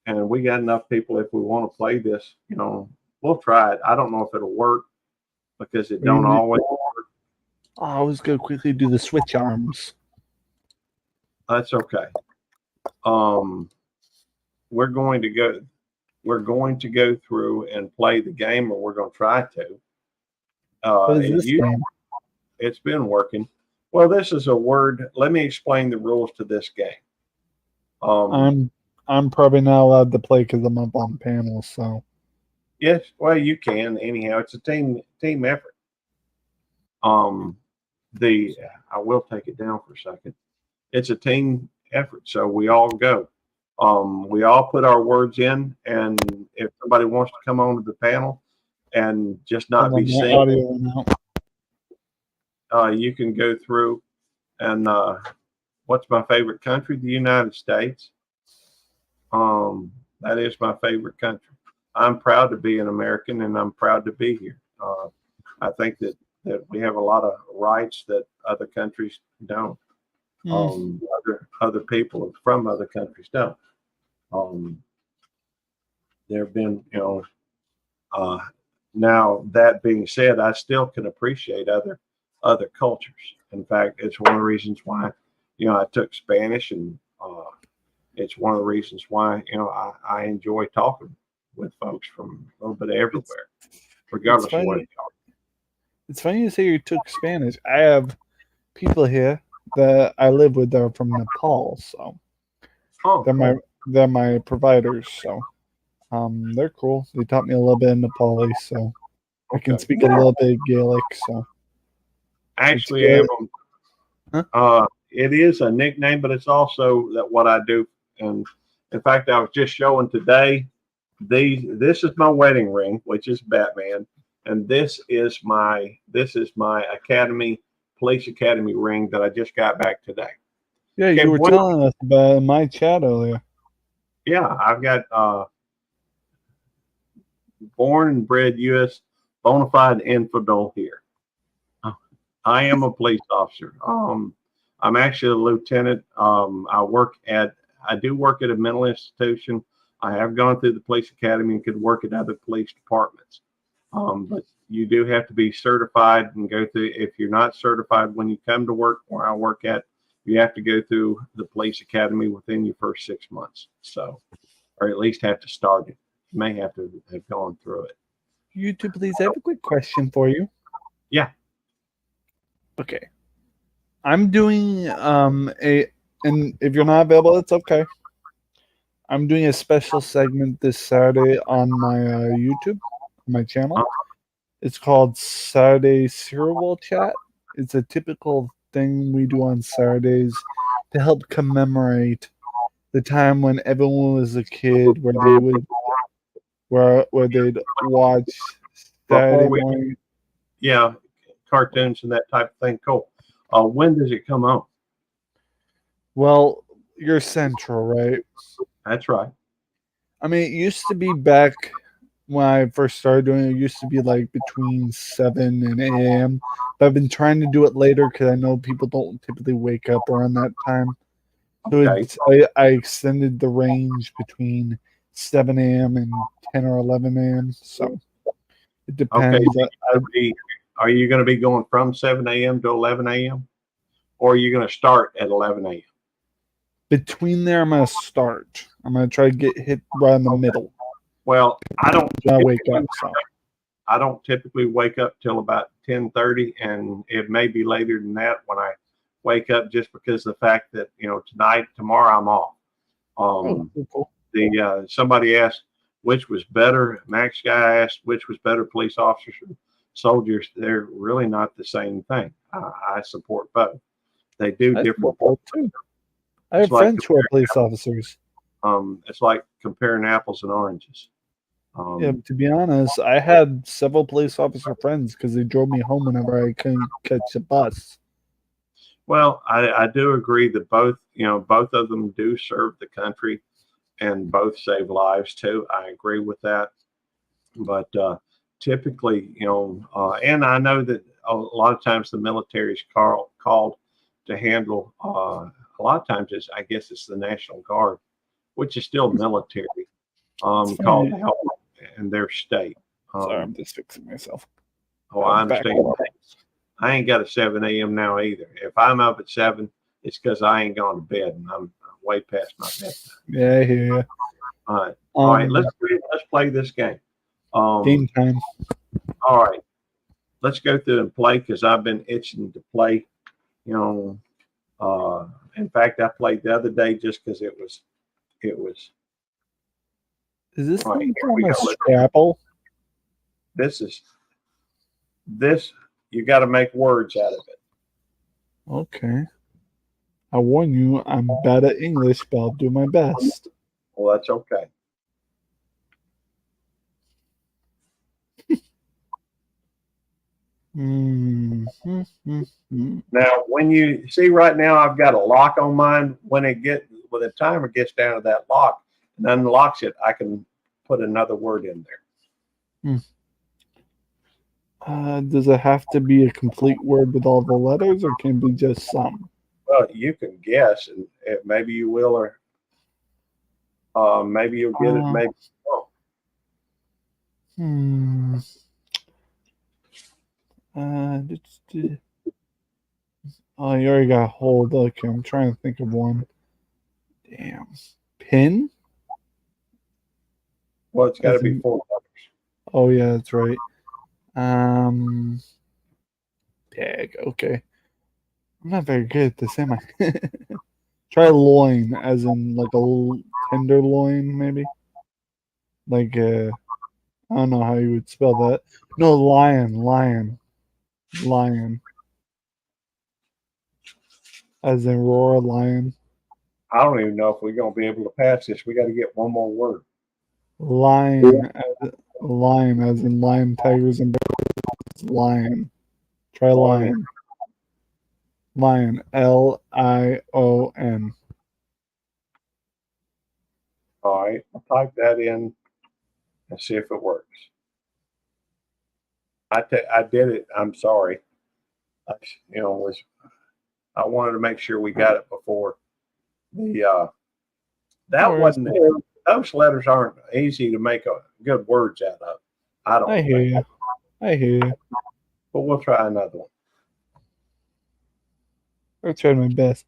and we got enough people if we want to play this. We'll try it. I don't know if it'll work because it don't always work. I was gonna quickly do the switch arms. That's okay. We're going to go through and play the game, or we're going to try to. What is this game? It's been working. Well, this is a word. Let me explain the rules to this game. I'm probably not allowed to play because I'm up on panel. So yes, well, you can anyhow. It's a team effort. I will take it down for a second. It's a team effort, so we all go. We all put our words in, and if somebody wants to come onto the panel and just not be seen, you can go through. And what's my favorite country? The United States. That is my favorite country. I'm proud to be an American, and I'm proud to be here. I think that we have a lot of rights that other countries don't. Other people from other countries don't. There have been, now that being said, I still can appreciate other cultures. In fact, it's one of the reasons why, I took Spanish, and it's one of the reasons why, I enjoy talking with folks from a little bit of everywhere, regardless of what they are. It's funny you say you took Spanish. I have people here that I live with that are from Nepal, so they're my providers. So they're cool. They taught me a little bit in Nepali, so I can speak a little bit of Gaelic. So actually, it is a nickname, but it's also that what I do. And in fact, I was just showing today. This is my wedding ring, which is Batman, and this is my police academy ring that I just got back today. Yeah, you were telling us about in my chat earlier. Yeah, I've got born and bred U.S. bona fide infidel here. I am a police officer. I'm actually a lieutenant. I do work at a mental institution. I have gone through the police academy and could work at other police departments. But you do have to be certified and go through. If you're not certified when you come to work where I work at, you have to go through the police academy within your first 6 months. So, or at least have to start it. You may have to have gone through it. YouTube, please, I have a quick question for you. Yeah. Okay. I'm doing and if you're not available, it's okay. I'm doing a special segment this Saturday on my YouTube, my channel. It's called Saturday Cereal Chat. It's a typical thing we do on Saturdays to help commemorate the time when everyone was a kid, where they would where they'd watch Saturday morning. Yeah, cartoons and that type of thing. Cool. When does it come on? Well, you're central, right? That's right. I mean, it used to be back when I first started doing it, it used to be like between 7 and 8 a.m. But I've been trying to do it later because I know people don't typically wake up around that time. So Okay. I extended the range between 7 a.m. and 10 or 11 a.m. So it Okay. depends. Are you going to be going from 7 a.m. to 11 a.m.? Or are you going to start at 11 a.m.? Between there, I'm going to start. I'm going to try to get hit right in the middle. Well, When I wake up. So. I don't typically wake up till about 10:30, and it may be later than that when I wake up, just because of the fact that tomorrow I'm off. Cool. Somebody asked which was better. Max guy asked which was better, police officers or soldiers. They're really not the same thing. I support both. They do different. Too. I have friends who are police officers. It's like comparing apples and oranges. Yeah, to be honest, I had several police officer friends because they drove me home whenever I couldn't catch a bus. Well, I do agree that both of them do serve the country, and both save lives too. I agree with that. But typically, and I know that a lot of times the military is called to handle. A lot of times, I guess it's the National Guard, which is still military, called to help in their state. Sorry, I'm just fixing myself. Oh, I understand. I ain't got a 7 a.m. now either. If I'm up at 7, it's because I ain't gone to bed and I'm way past my bedtime. Yeah, I hear you. All right. Let's play this game. Game time. All right. Let's go through and play because I've been itching to play. In fact, I played the other day just because it was. Is this thing from a Scrabble? This. You got to make words out of it. Okay. I warn you, I'm bad at English, but I'll do my best. Well, that's okay. Now, when you see right now, I've got a lock on mine. When the timer gets down to that lock and unlocks it, I can put another word in there. Does it have to be a complete word with all the letters, or can it be just some? Well, you can guess, and maybe you will, or maybe you'll get it. Maybe you won't. Oh, you already got hold. Okay, I'm trying to think of one. Damn. Pin? Well, it's got to be 4 letters. Oh, yeah, that's right. Tag. Okay. I'm not very good at this, am I? Try loin, as in like a little tenderloin, maybe. Like I don't know how you would spell that. No, lion. As in roar, lion. I don't even know if we're gonna be able to pass this. We got to get one more word. Lion, as in lion, tigers, and bears. Lion. Try lion. Lion. Lion. All right, I'll type that in and see if it works. I did it. I'm sorry. I wanted to make sure we got it before that wasn't it. Those letters aren't easy to make good words out of. I hear you. But we'll try another one. I tried my best.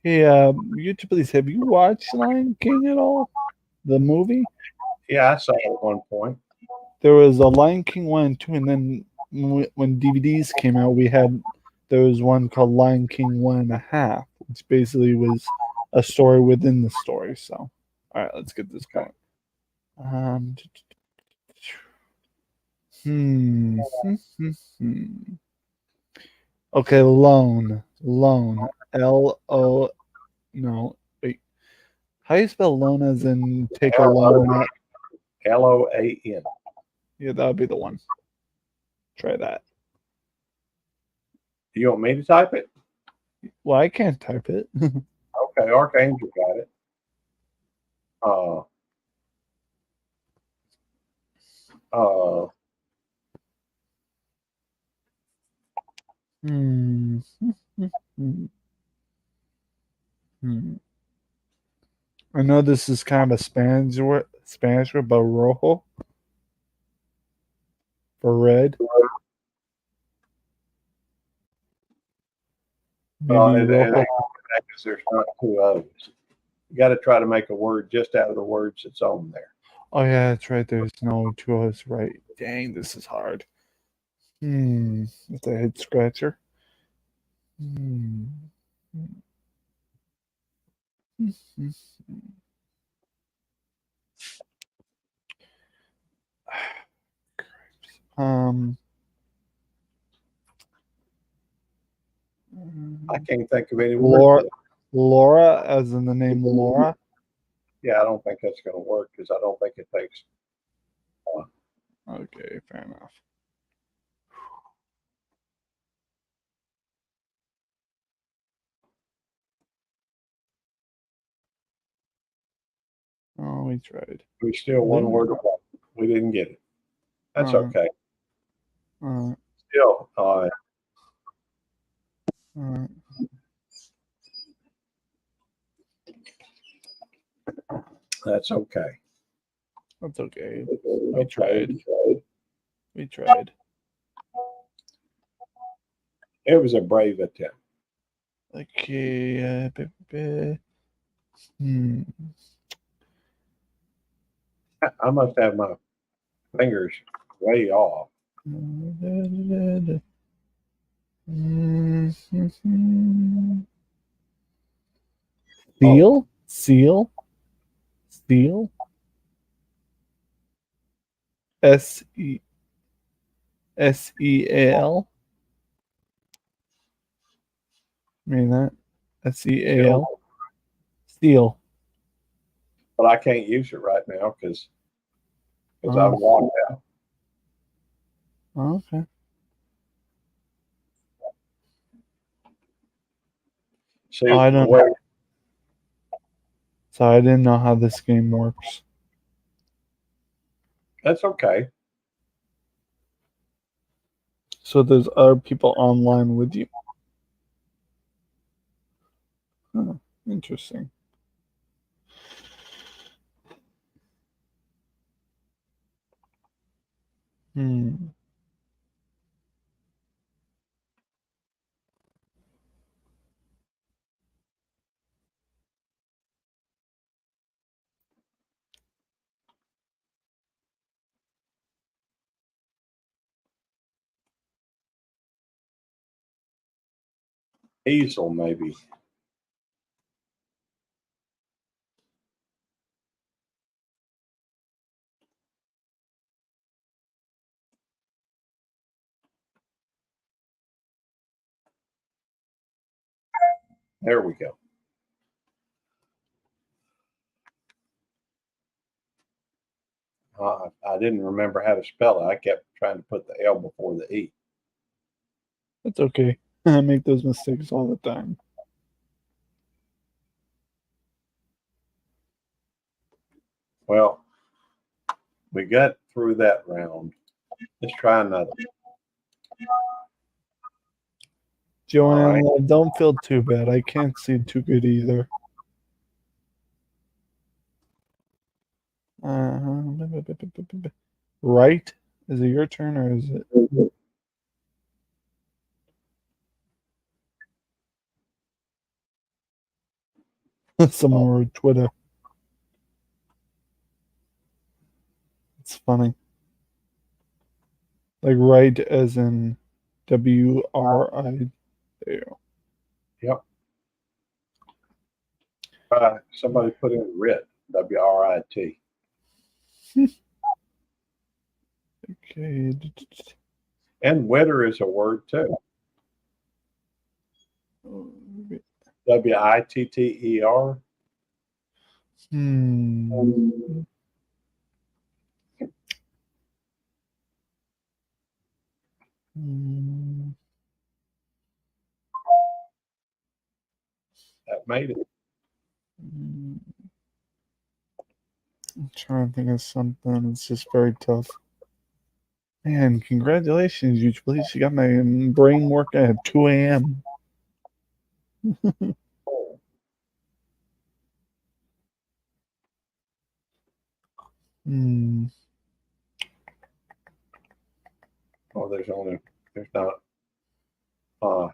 Hey, YouTube, please, have you watched Lion King at all? The movie? Yeah, I saw it at one point. There was a Lion King 1 and 2, and then when DVDs came out, there was one called Lion King 1.5, which basically was a story within the story. So, all right, let's get this going. Okay, loan. L-O. No, wait. How do you spell loan as in take a loan? L-O-A-N. Yeah, that would be the one. Try that. Do you want me to type it? Well, I can't type it. Okay, Archangel got it. Uh, uh, Hmm. Hmm. Hmm. I know this is kind of a Spanish word, but rojo for red. Maybe and rojo. because there's not two O's. You got to try to make a word just out of the words that's on there. Oh yeah, that's right. There's no two O's, right? Dang, this is hard. It's a head scratcher. Hmm. Um. I can't think of any word Laura, for that. Laura, as in the name Laura. Yeah, I don't think that's going to work because I don't think it takes. Okay, fair enough. Oh, we tried. We still one word away. We didn't get it. That's okay. Still, that's okay. That's okay. We tried. We tried. It was a brave attempt. Okay. I must have my fingers way off. Seal? Seal? Seal? SEAL? Mean that? SEAL? Steel. But I can't use it right now because Oh. I'm walked out. Oh, okay. See, I don't. where, So I didn't know how this game works. that's okay. So there's other people online with you. Huh, interesting. Hmm. Easel, maybe. There we go. I didn't remember how to spell it. I kept trying to put the L before the E. That's okay. I make those mistakes all the time. Well, we got through that round. Let's try another. Joanne, Right. don't feel too bad. I can't see too good either. Right? Is it your turn or is it? Someone wrote Twitter. It's funny. Like right as in WRI. There you go. Yep. Somebody put in RIT, WRIT. Okay. And wetter is a word too. WITTER. Hmm. That made it. I'm trying to think of something. It's just very tough. Man, congratulations, you please. You got my brain working at 2 a.m. Hmm. Oh, there's not. Uh,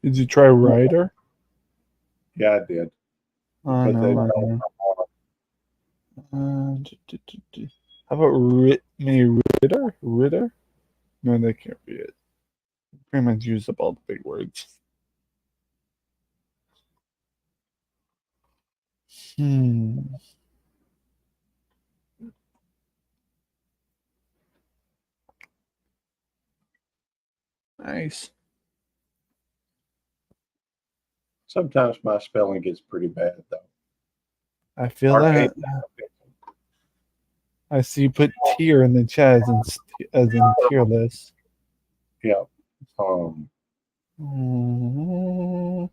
Did you try Ryder? yeah, I did. Oh, But they, no. How about maybe Ritter? Ritter? No, that can't be it. Pretty much used up all the big words. Hmm. Nice. sometimes my spelling gets pretty bad though. I feel Arcade, that. I see you put tier in the chat as in tier list. yeah. Um, Mm,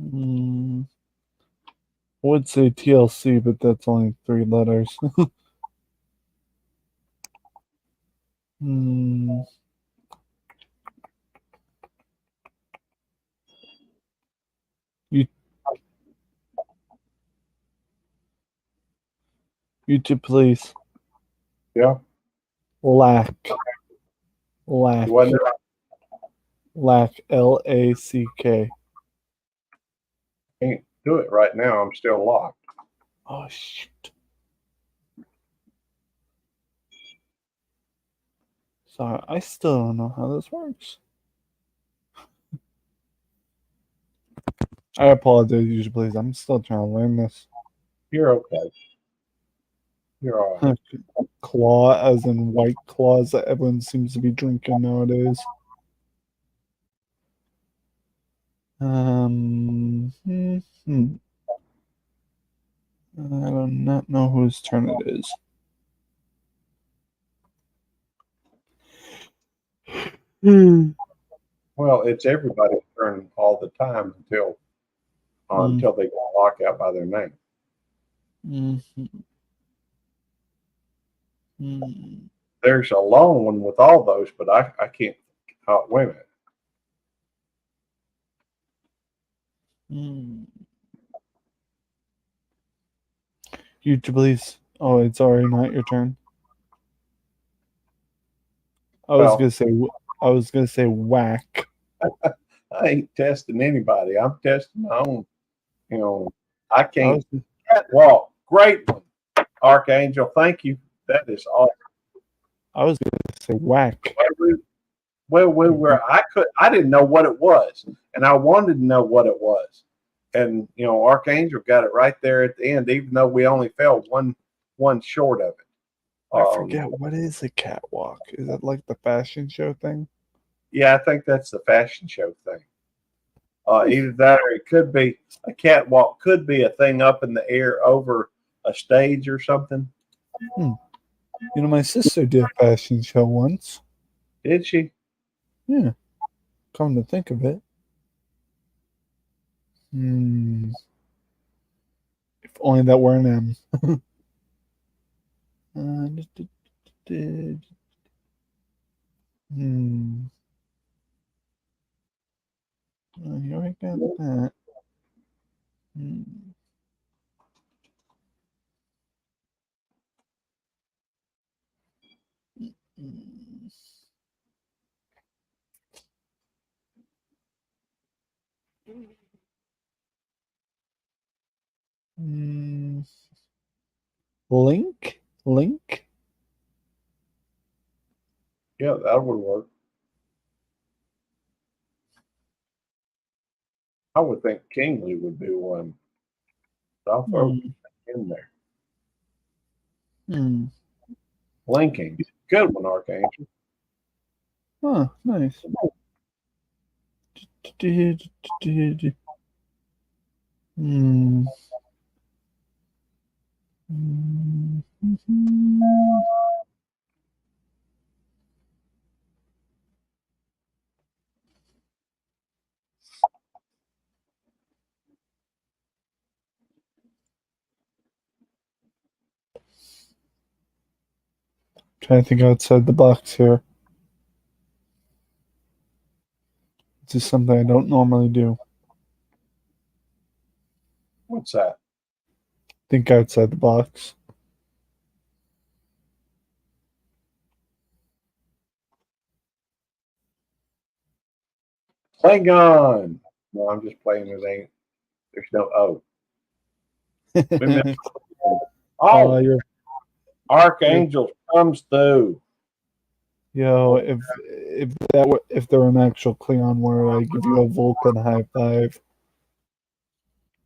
mm, I would say TLC, but that's only 3 letters. mm, you, YouTube, please. yeah. Lack. Lack. You wasn't Lack. LACK. can't do it right now. I'm still locked. Oh, shoot. Sorry, I still don't know how this works. I apologize, YouTube, please. I'm still trying to learn this. You're okay. You're all right. Claw, as in white claws that everyone seems to be drinking nowadays. I do not know whose turn it is. Well, it's everybody's turn all the time until they get locked out by their name. There's a long one with all those, but I can't. Wait a minute. YouTube, please. Oh, it's already not your turn. I was Well, gonna say whack. I ain't testing anybody. I'm testing my own. You know, I I can't was, catwalk. Great one, Archangel. Thank you. That is awesome. I was gonna say whack. Well, we were. I didn't know what it was, and I wanted to know what it was. And Archangel got it right there at the end, even though we only fell one short of it. I forget, what is a catwalk? Is it like the fashion show thing? Yeah, I think that's the fashion show thing. Either that, or it could be a catwalk. Could be a thing up in the air over a stage or something. My sister did a fashion show once. Did she? Yeah. Come to think of it. If only that were an M. Here I got that. Link? Link? Yeah, that would work. I would think Kingly would be one. So I'll throw in there. Linking. Good one, Archangel. Oh, nice. Trying to think outside the box here. This is something I don't normally do. What's that? Think outside the box. Klingon. No, I'm just playing with ain't. There's no O. We missed oh, You're Archangel comes through. Yo, if they're an actual Klingon word, I give you a Vulcan high five.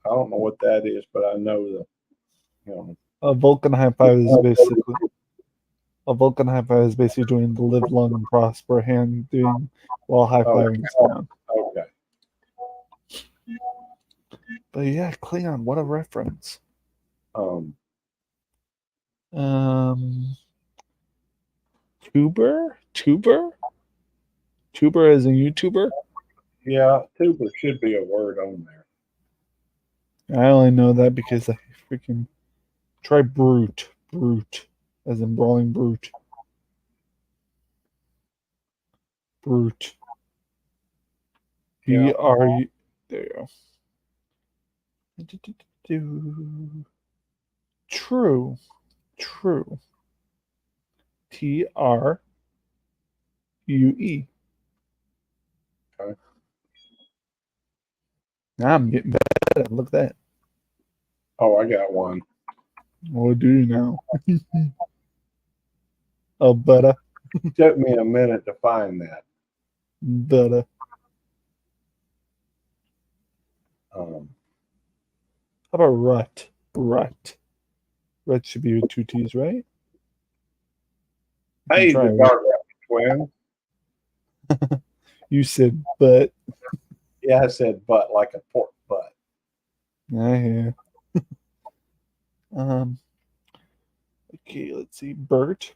I don't know what that is, but I know that, you know. A Vulcan high five is basically doing the live long and prosper hand doing while high fiving someone. Okay. But yeah, Klingon, what a reference. Tuber as a YouTuber. Yeah, tuber should be a word on there. I only know that because I freaking try brute as in brawling brute. Yeah. There you go. True. TRUE. Okay. Now I'm getting better. Look at that. Oh, I got one. What do you now? Oh, butter. It took me a minute to find that. Butter. Um, How about rut? Rut should be with two T's, right? hey, try the it. Dark Twin. You said butt. Yeah, I said butt like a pork butt. I hear. Okay, let's see. Bert.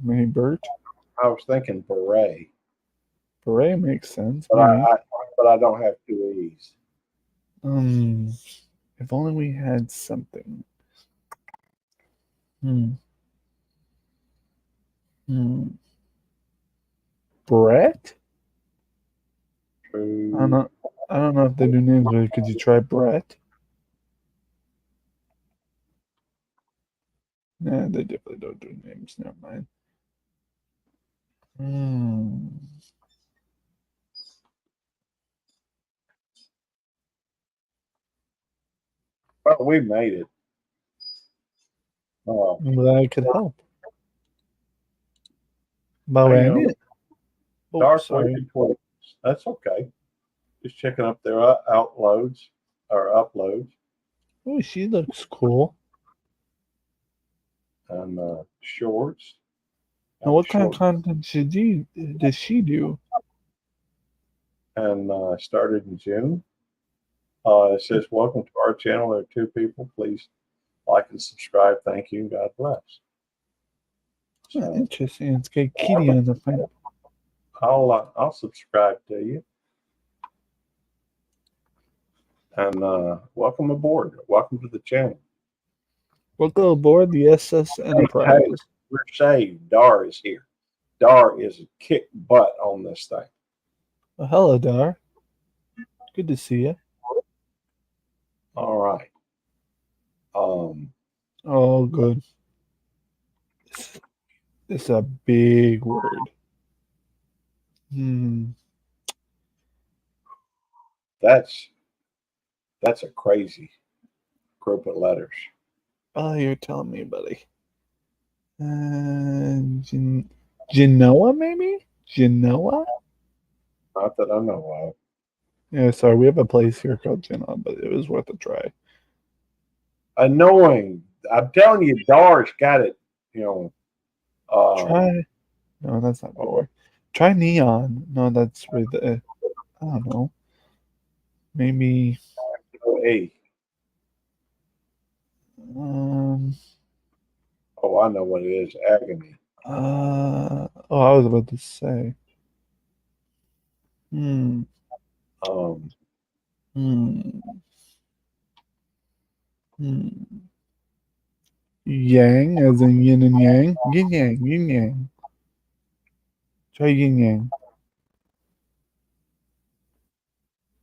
Maybe Bert. I was thinking beret, Beret makes sense. but Maybe. I don't have two E's. If only we had something. Brett? True. I don't know if they do names, but could you try Brett? Nah, they definitely don't do names. Never mind. Well, we made it. Well, I could help. Dark Sorry. Wicked Twins. That's okay. Just checking up their uploads. Oh, she looks cool. And shorts. Now, what kind of content does she do? And started in June. It says, welcome to our channel. There are two people. Please like and subscribe. Thank you. And God bless. So, interesting. It's got Kitty on the front. I'll subscribe to you. And welcome aboard. Welcome to the channel. Welcome aboard the SS Enterprise. Hey, we're saved. Dar is here. Dar is a kick butt on this thing. Well, hello, Dar. Good to see you. All right. Oh, good. This is a big word. That's a crazy group of letters. Oh, you're telling me, buddy. Genoa, maybe? Genoa? Not that I know of. Yeah, sorry, we have a place here called Genoa, but it was worth a try. Annoying. I'm telling you, Dar's got it. Try. No, that's not Dar. Try neon. No, that's really I don't know. Maybe. A. Oh, I know what it is. Agony. I was about to say. yang, as in yin and yang. Yin yang, yin yang. Try yin yang.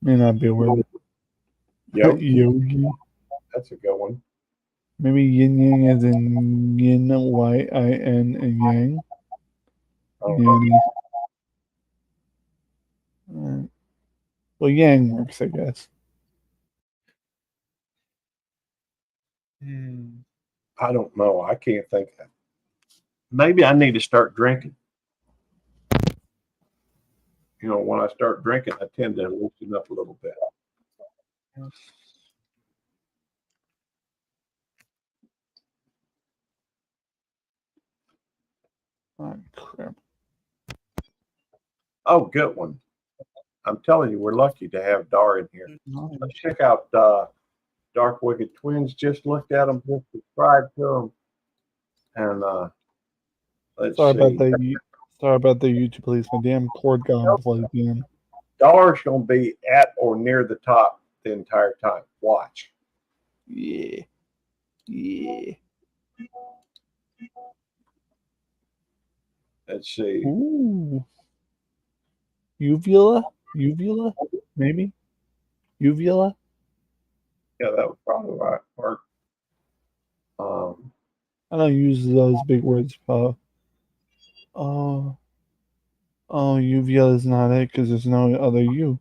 May not be a word. Yogi, Yogi. that's a good one. Maybe yin yang as in yin, Y-I-N, and yang. Oh, Yanny. Well, yang works, I guess. I don't know. I can't think of it. Maybe I need to start drinking. You know, when I start drinking, I tend to loosen up a little bit. Oh, crap. Oh, good one. I'm telling you, we're lucky to have Dar in here. Let's check out Dark Wicked Twins. Just looked at them, just subscribed to them. And let's Sorry see. about the YouTube, please. My damn cord got unplugged in. Dar's going to be at or near the top the entire time. Watch. Yeah. Yeah. Let's see. Ooh. Uvula? Maybe? Uvula? Yeah, that would probably work. I don't use those big words, Paul. Uvula is not it because there's no other U.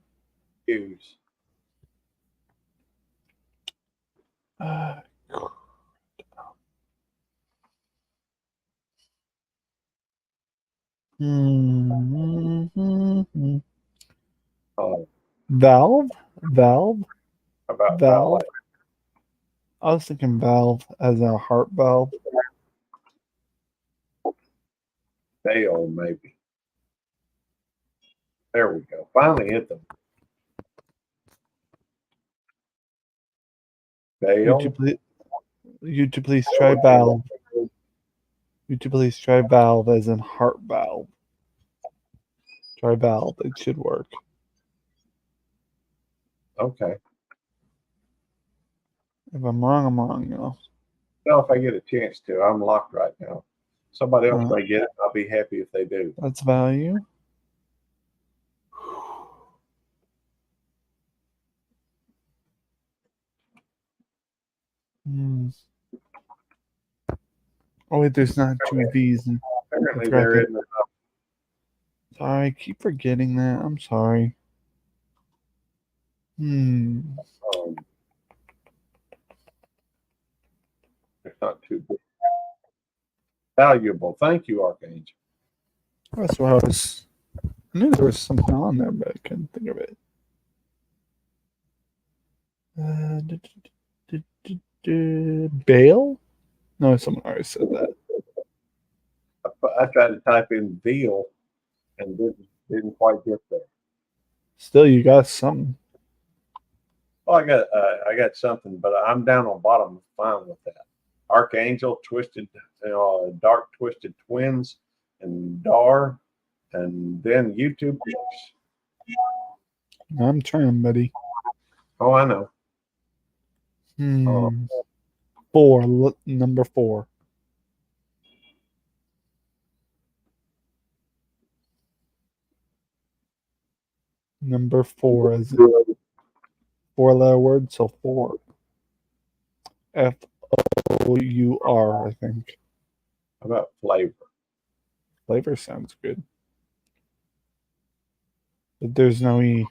Use. Valve? About Valve? I was thinking valve as a heart valve. Dale, maybe. There we go. Finally hit them. Dale. YouTube, please try valve. YouTube, please try valve as in heart valve. Try valve. It should work. Okay. If I'm wrong, I'm wrong, you know. Well, if I get a chance to, I'm locked right now. Somebody else may get it. I'll be happy if they do. That's value. Oh wait, there's not two V's. Apparently there isn't enough. Sorry, I keep forgetting that. I'm sorry. It's not too big. Valuable. Thank you, Archangel. That's what I knew there was something on there, but I couldn't think of it. Bail? No, someone already said that. I tried to type in veal and didn't quite get there. Still, you got something. Well, I got something, but I'm down on bottom. Fine with that. Archangel, Dark Twisted Twins, and Dar, and then YouTube. I'm trying, buddy. Oh, I know. Number 4. Number 4 is 4-letter word, so 4. Four, I think. How about flavor? Flavor sounds good. But there's no E.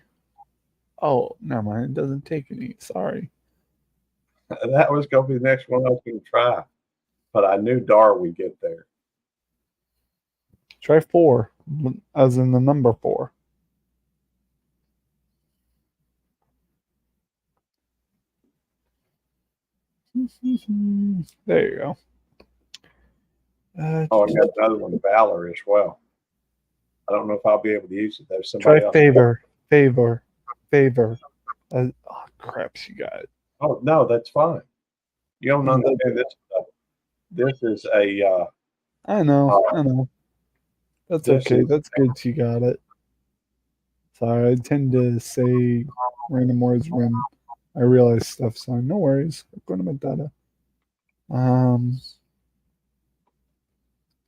Oh, never mind. It doesn't take an E. Sorry. That was going to be the next one I was going to try. But I knew Dar would get there. Try 4, as in the number 4. There you go. I got another one, Valor, as well. I don't know if I'll be able to use it. There's somebody else. Favor. Oh, crap, she got it. Oh, no, that's fine. You don't understand this stuff. This is a... I know. That's okay. That's good she got it. Sorry, I tend to say random words when I realize stuff, so no worries.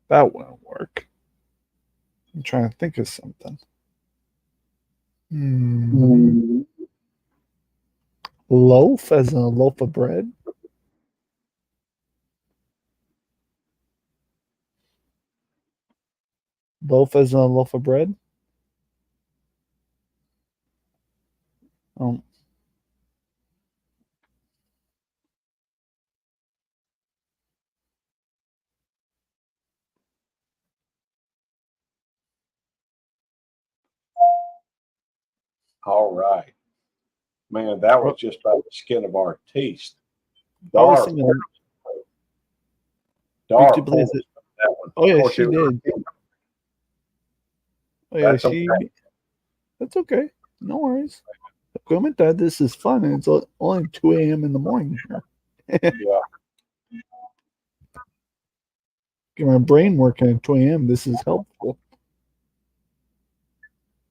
That wouldn't work. I'm trying to think of something. Loaf as in a loaf of bread? Loaf as in a loaf of bread? Um, All right. Man, that was just by the skin of our teeth. I was Dar, thinking, Dar Beauty pulled Blaze. that one. Oh, yeah, Of course, she it was- did. Oh, yeah, That's she. okay. That's okay. No worries. Equipment that this is fun, and it's only 2 a.m. in the morning here. Yeah. Get my brain working at 2 a.m. This is helpful.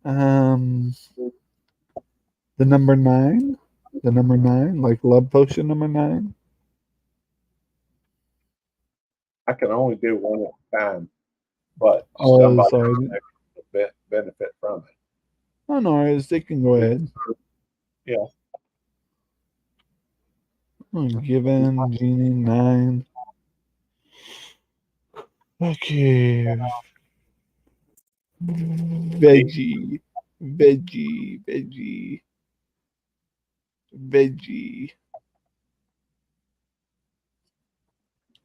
The number 9. The number 9, like love potion number 9. I can only do one at a time, but Oh, somebody sorry. will benefit from it. Oh, no worries. They can go ahead. Yeah. Given Genie 9. Okay. Veggie. Veggie. Veggie. Veggie.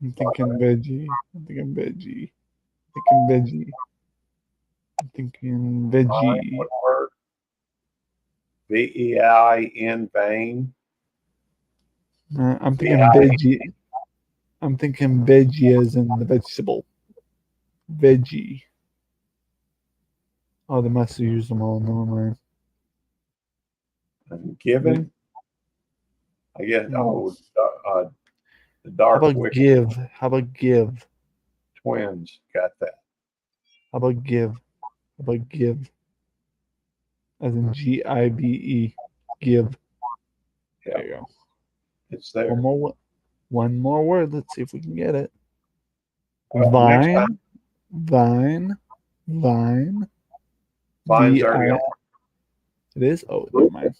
I'm thinking veggie. I'm thinking veggie. Thinking veggie. I'm thinking veggie. One word. VEIN vein. I'm thinking veggie. I'm thinking veggie as in the vegetable. Veggie. Oh, they must have used them all. Never mind. And given. I guess. Oh, the How dark about wicked give? How about give? twins got that. How about give? How about give? As in GIVE. Give. Yeah. There you go. It's there. One more word. Let's see if we can get it. Next Vine. time, Vine. Vine. Vine's already on. It is? Oh, never mind.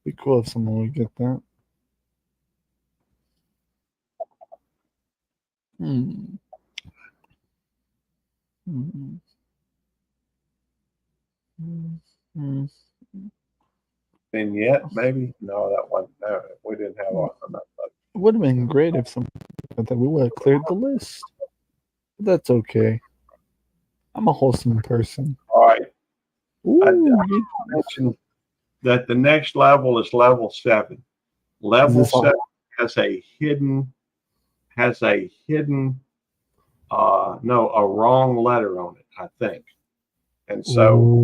Be cool if someone would get that. Vignette, maybe? No, that one. No, we didn't have enough. It would have been great if someone got that. We would have cleared the list. But that's okay. I'm a wholesome person. All right. I Ooh, mentioned that the next level is level 7. Level 7 has a hidden, a wrong letter on it, I think. And so,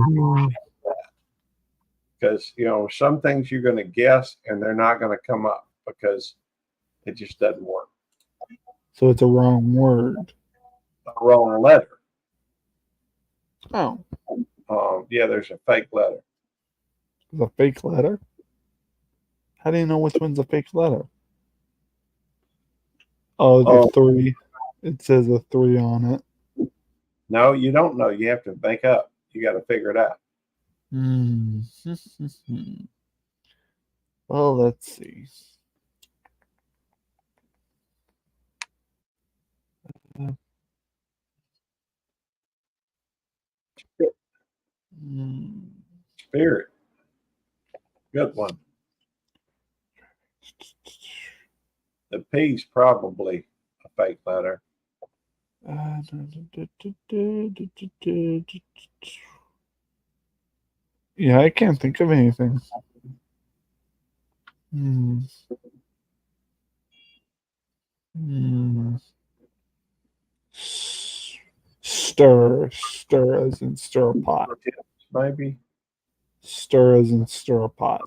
because, some things you're going to guess and they're not going to come up because it just doesn't work. So it's a wrong word. A wrong letter. Oh. Yeah, there's a fake letter. It's a fake letter? How do you know which one's a fake letter? Oh, the 3. It says a 3 on it. No, you don't know. You have to make up. You got to figure it out. Well, let's see. Spirit. Good one. The P's probably a fake letter. Yeah, I can't think of anything. Stir as in stir a pot. Maybe. Stir as in stir a pot.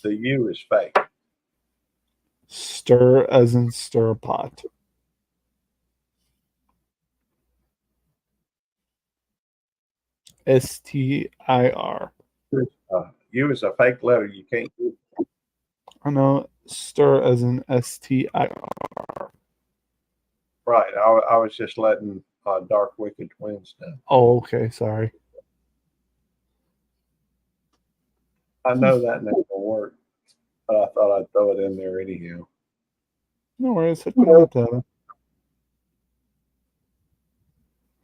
The U is fake. Stir as in stir a pot. STIR. U is a fake letter. You can't do it. I know. Stir as in STIR. Right. I was just letting Dark Wicked Twins know. Oh, okay. Sorry. I know that name will work, but I thought I'd throw it in there anyhow. No worries. Hakuna Matata.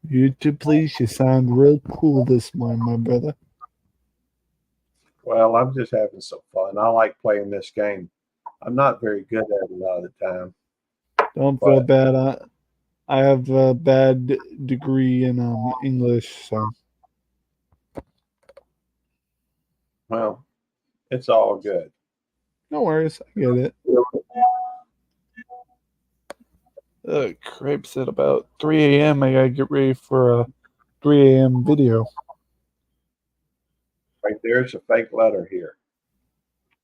YouTube, please. You sound real cool this morning, my brother. Well, I'm just having some fun. I like playing this game. I'm not very good at it a lot of the time. Don't feel bad. I have a bad degree in English, so Well, it's all good. no worries. I get it. Crepes at about 3 a.m. I gotta get ready for a 3 a.m. video. Right there's a fake letter here.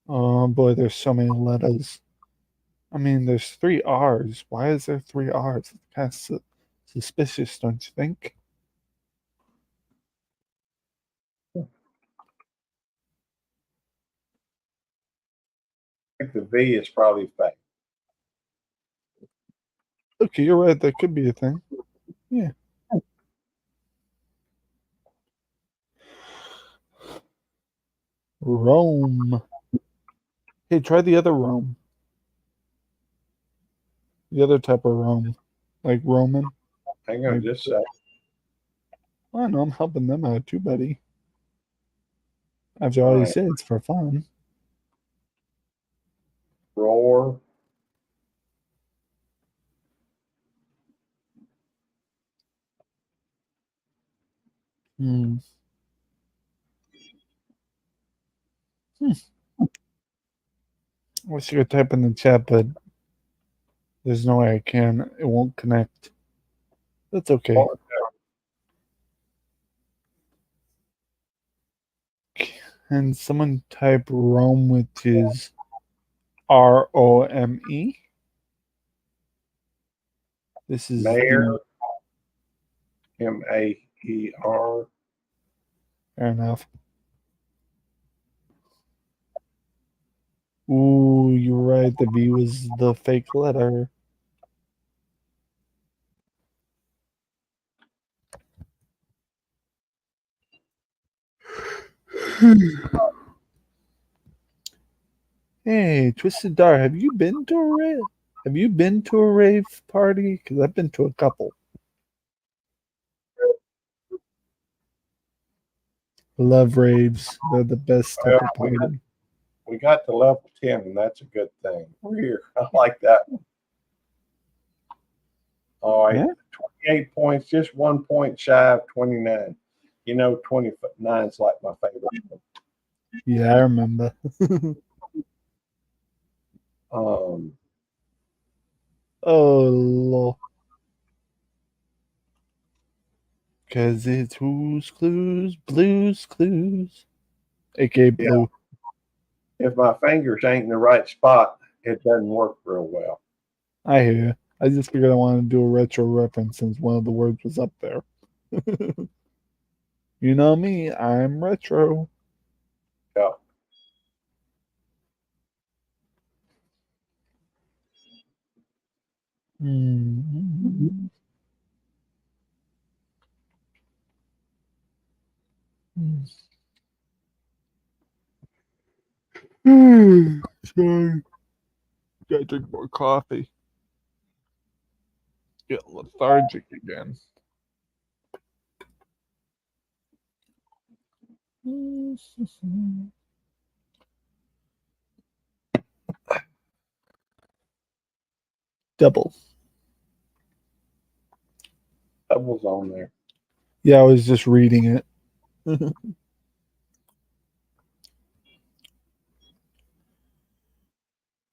Oh boy, there's so many letters. I mean, there's 3 R's. Why is there 3 R's? It's kind of suspicious, don't you think? I think the V is probably fake. Okay, you're right. That could be a thing. Yeah. Rome. Hey, try the other Rome. The other type of Rome. Like Roman. Hang on Like, just a sec. I know, I'm helping them out too, buddy. After All all you right. said, it's for fun. Roar. Hmm. I wish you could type in the chat, but there's no way I can. It won't connect. That's okay. Can someone type Rome, which is Rome? This is Mayor. Maer. fair enough. Ooh, you're right. The V was the fake letter. Hey, Twisted Dar, have you been to a rave? Have you been to a rave party? Because I've been to a couple. Love raves. They're the best type of party. We got to level 10, and that's a good thing. We're here. I like that one. All right. Yeah? 28 points, just 1 point shy of 29. You know, 29 is like my favorite. Yeah, I remember. Um, Oh, lol. Because it's Who's Clues, Blues Clues. A.K.A. Blue. if my fingers ain't in the right spot, it doesn't work real well. I hear you. I just figured I wanted to do a retro reference since one of the words was up there. You know me, I'm retro. Yeah. Mm-hmm. Sorry. Gotta drink more coffee. Get lethargic again. Double. Double's on there. Yeah, I was just reading it.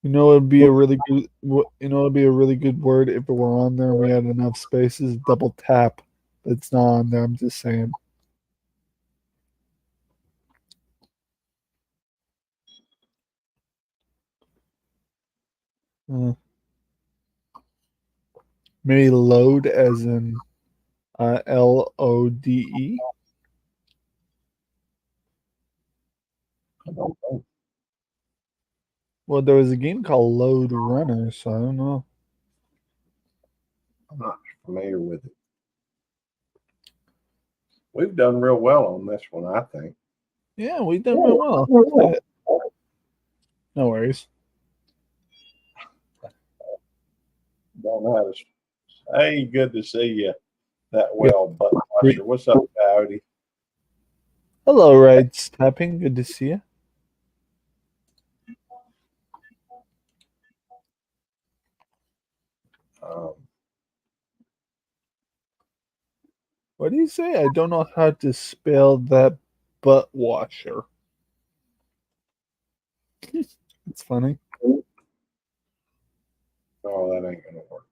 It'd be a really good. It'd be a really good word if it were on there and we had enough spaces. Double tap. It's not on there. I'm just saying. Uh, maybe load as in LODE. I don't know. Well, there was a game called Load Runner, so I don't know. I'm not familiar with it. We've done real well on this one, I think. Yeah, we did real well. No worries. Don't know how to. Hey, good to see you that well, Button Washer. What's up, Coyote? Hello, Rides Tapping. Good to see you. What do you say? I don't know how to spell that butt washer. It's funny. Oh, that ain't gonna work.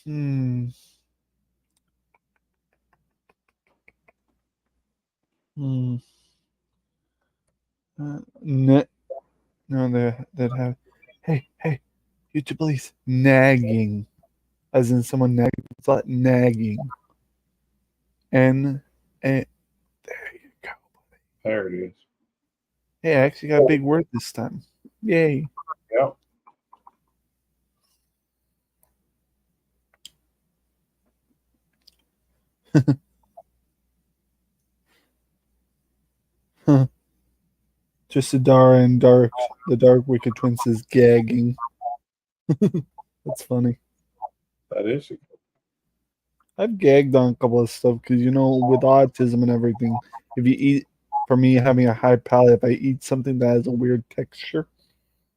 Hmm. Hmm. No, that have. Hey, YouTube police nagging, as in someone nagging. It's like nagging. And there you go. There it is. Hey, I actually got a big word this time. Yay. Yep. Just Adara and the Dark Wicked Twins is gagging. That's funny. That is. I've gagged on a couple of stuff because, with autism and everything, if you eat, for me having a high palate, if I eat something that has a weird texture,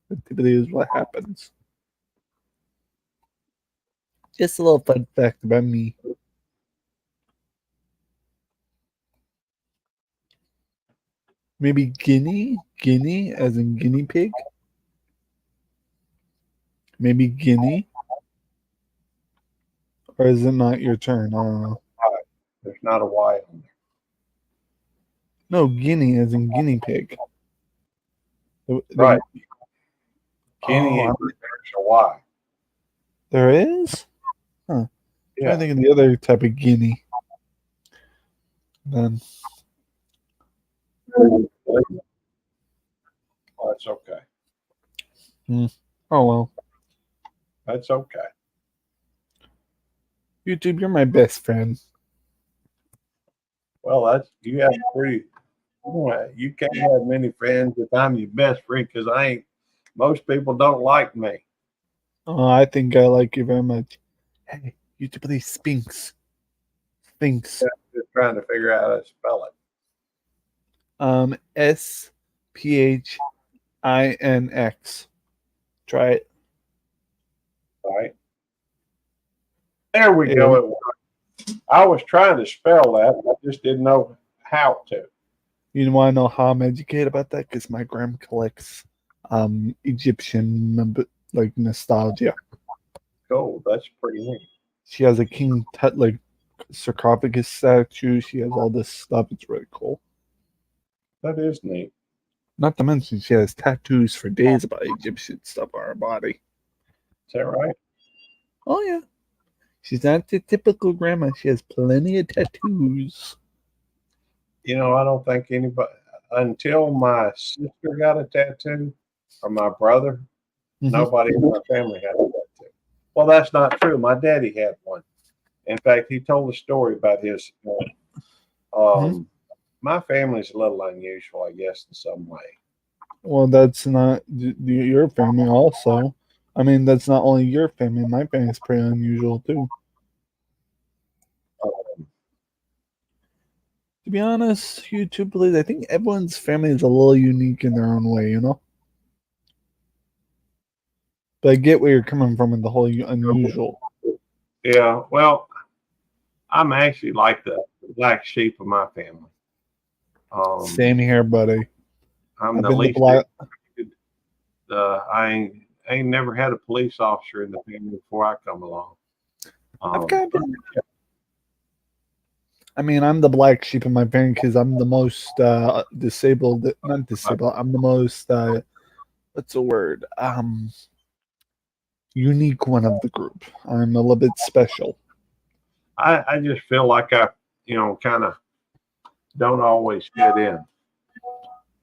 that typically is what happens. Just a little fun fact about me. Maybe guinea as in guinea pig. Maybe guinea. Or is it not your turn? I don't know. There's not a Y on there. No, guinea as in guinea pig. Right. Guinea, Oh, there's a Y. there is? Huh. Yeah. I think of the other type of guinea. Then. Oh, that's okay. Oh well. That's okay. YouTube, you're my best friend. Well, that's you have pretty. You can't have many friends if I'm your best friend because I ain't. Most people don't like me. Oh, I think I like you very much. Hey, YouTube, please, Sphinx. Sphinx. Just trying to figure out how to spell it. Sphinx. Try it. Right. There we go. It worked. I was trying to spell that. I just didn't know how to. You want to know how I'm educated about that? Because my grandma collects Egyptian like nostalgia. Cool. That's pretty neat. She has a King Tut like sarcophagus statue. She has all this stuff. It's really cool. That is neat. Not to mention she has tattoos for days about Egyptian stuff on her body. Is that right? Oh yeah. She's not the typical grandma. She has plenty of tattoos. I don't think anybody until my sister got a tattoo or my brother, nobody in my family had a tattoo. Well, that's not true. My daddy had one. In fact, he told a story about his. My family's a little unusual, I guess, in some way. Well, that's not your family also. I mean, that's not only your family. My family's pretty unusual too. To be honest, YouTube, please, I think everyone's family is a little unique in their own way, But I get where you're coming from in the whole unusual. Yeah, well, I'm actually like the black sheep of my family. Same here, buddy. I'm the least. I ain't never had a police officer in the family before I come along. I've kind of been. I mean, I'm the black sheep in my family because I'm the most disabled. Not disabled. I'm the most. What's the word? Unique one of the group. I'm a little bit special. I just feel like I, kind of don't always fit in.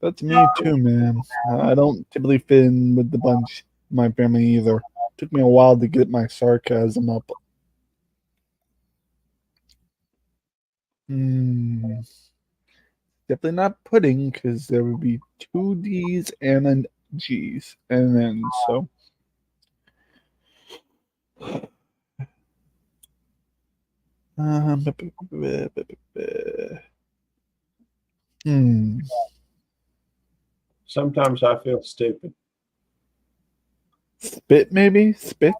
That's me too, man. I don't typically fit in with the bunch in my family either. Took me a while to get my sarcasm up. Hmm. Definitely not pudding because there would be two D's and an G's, and then so. Hmm. Sometimes I feel stupid. Spit maybe spit.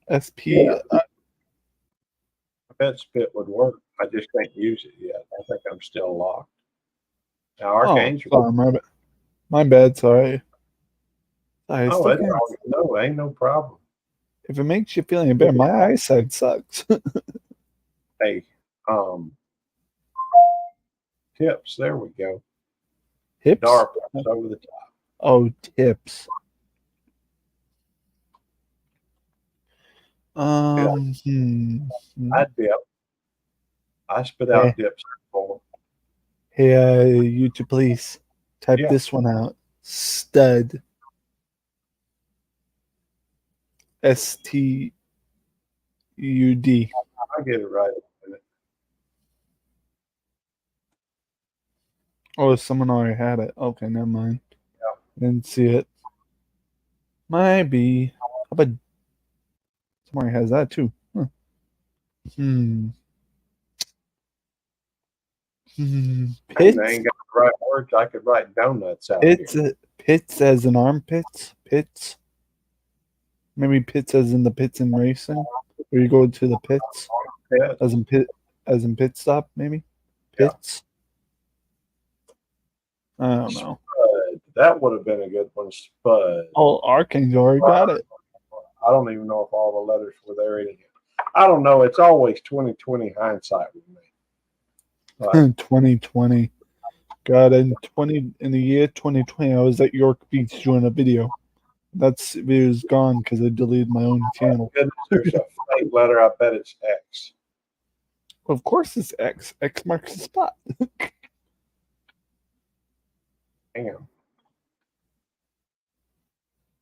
SP. Yeah. I bet spit would work. I just can't use it yet. I think I'm still locked. Now, Oh, Archangel. sorry, my bad. Sorry. I Oh, still can't. no, ain't no problem. If it makes you feel any better, my eyesight sucks. Hey, tips. There we go. Hips. Dark over the top. Oh, tips. Hmm. I dip. I spit out dips for Hey, YouTube, please type this one out. Stud. STUD. I get it right. Oh, someone already had it. Okay, never mind. Yeah. Didn't see it. Might be. How about someone has that too? Huh. Hmm. I Pits. ain't got the right words. I could write donuts out Pits. here. Pits as in armpits. Pits. Maybe pits as in the pits in racing, where you go to the pits. Pits. As in pit stop. Maybe pits. Yeah. I don't know. Spud. That would have been a good one. Spud. Oh, Archangel already got it. I don't even know if all the letters were there in here. I don't know. It's always 2020 hindsight with me. 2020. God, in the year 2020, I was at York Beach doing a video. That's video's gone because I deleted my own channel. Goodness, there's a fake letter. I bet it's X. Of course, it's X. X marks the spot. Damn.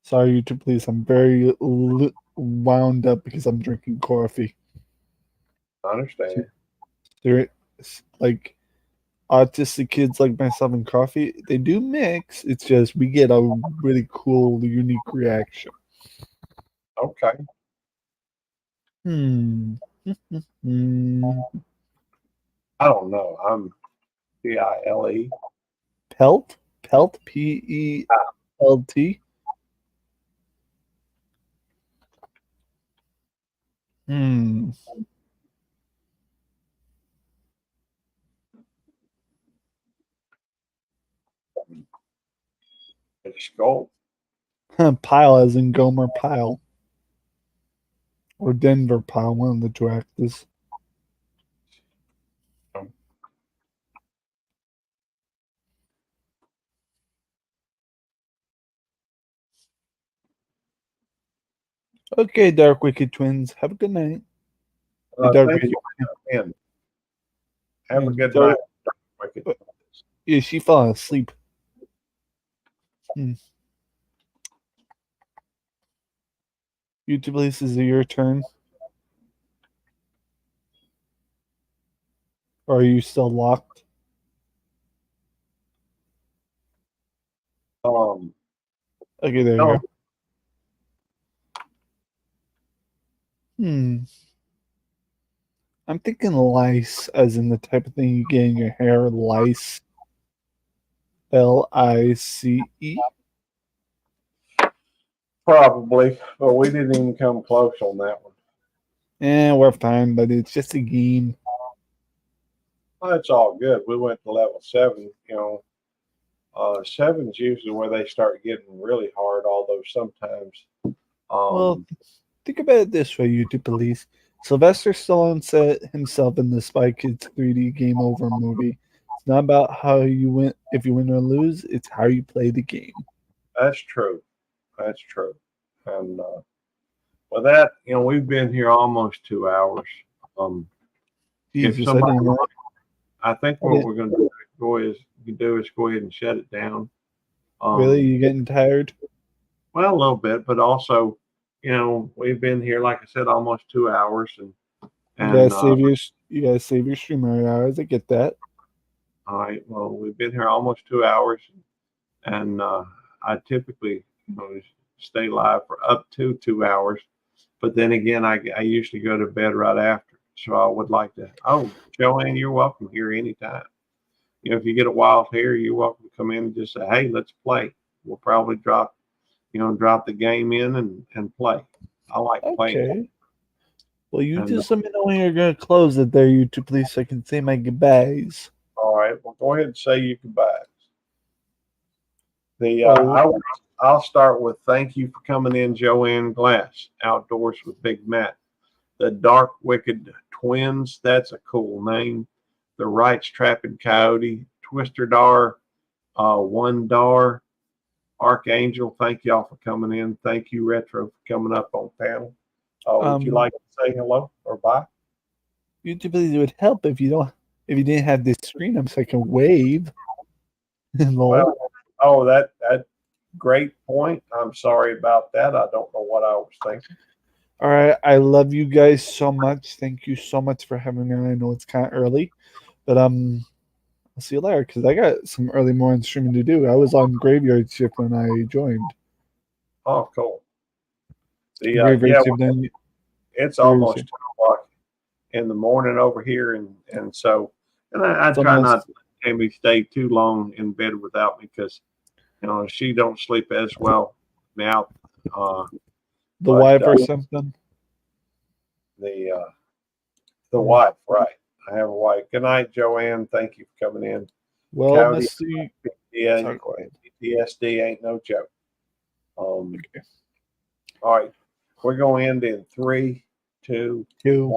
Sorry, YouTube, please. I'm very wound up because I'm drinking coffee. I understand. Like autistic kids like myself and coffee, they do mix. It's just we get a really cool, unique reaction. Okay. I don't know. I'm PILE. Pelt? PELT? Skull. Pile as in Gomer Pyle. Or Denver Pyle, one of the two actors. Okay, Dark Wicked Twins. Have a good night. Thank you. Have a good night. Yeah, she fell asleep. YouTube, please, is it your turn? Or are you still locked? Okay, there you go. I'm thinking lice, as in the type of thing you get in your hair. Lice. LICE. Probably, but we didn't even come close on that one. We're fine, but it's just a game. Well, it's all good. We went to level 7. 7's usually where they start getting really hard, although sometimes. Well, think about it this way, YouTube police. Sylvester Stallone said himself in the Spy Kids 3D Game Over movie. It's not about how you win, if you win or lose. It's how you play the game. That's true. That's true. And Well, that, we've been here almost 2 hours. If Jesus, somebody, I didn't know. I think I what didn't- we're going to do is go ahead and shut it down. Really, you getting tired? Well, a little bit, but also, we've been here, like I said, almost 2 hours, You and gotta save your streamer hours. I get that. all right. Well, we've been here almost 2 hours, and I typically, stay live for up to 2 hours, but then again, I usually go to bed right after. So I would like to. Oh, Joanne, you're welcome here anytime. If you get a wild hair, you're welcome to come in and just say, "Hey, let's play." We'll probably drop the game in and play. I like playing. Okay. Well, you And just let me know when you're gonna close it there, YouTube, please, so I can say my goodbyes. all right, well, go ahead and say your goodbyes. Oh. I'll start with thank you for coming in, Joanne Glass, Outdoors with Big Matt. The Dark Wicked Twins, that's a cool name. The Wrights Trapping Coyote, Twister Dar, One Dar, Archangel, thank y'all for coming in. Thank you, Retro, for coming up on panel. Would you like to say hello or bye? YouTube, please, it would help if you didn't have this screen up so I can wave. Well, that great point. I'm sorry about that. I don't know what I was thinking. All right, I love you guys so much. Thank you so much for having me on. I know it's kind of early, but I'll see you later because I got some early morning streaming to do. I was on graveyard shift when I joined. Oh, cool. Graveyard shift, then it's almost 2 o'clock in the morning over here, and so I try not to let Amy stay too long in bed without me because she don't sleep as well now. The wife or something. The wife, right? I have a wife. Good night, Joanne. Thank you for coming in. Well, Coyote, Mr. PTSD ain't no joke. Okay. All right, we're going to end in 3, 2, 1.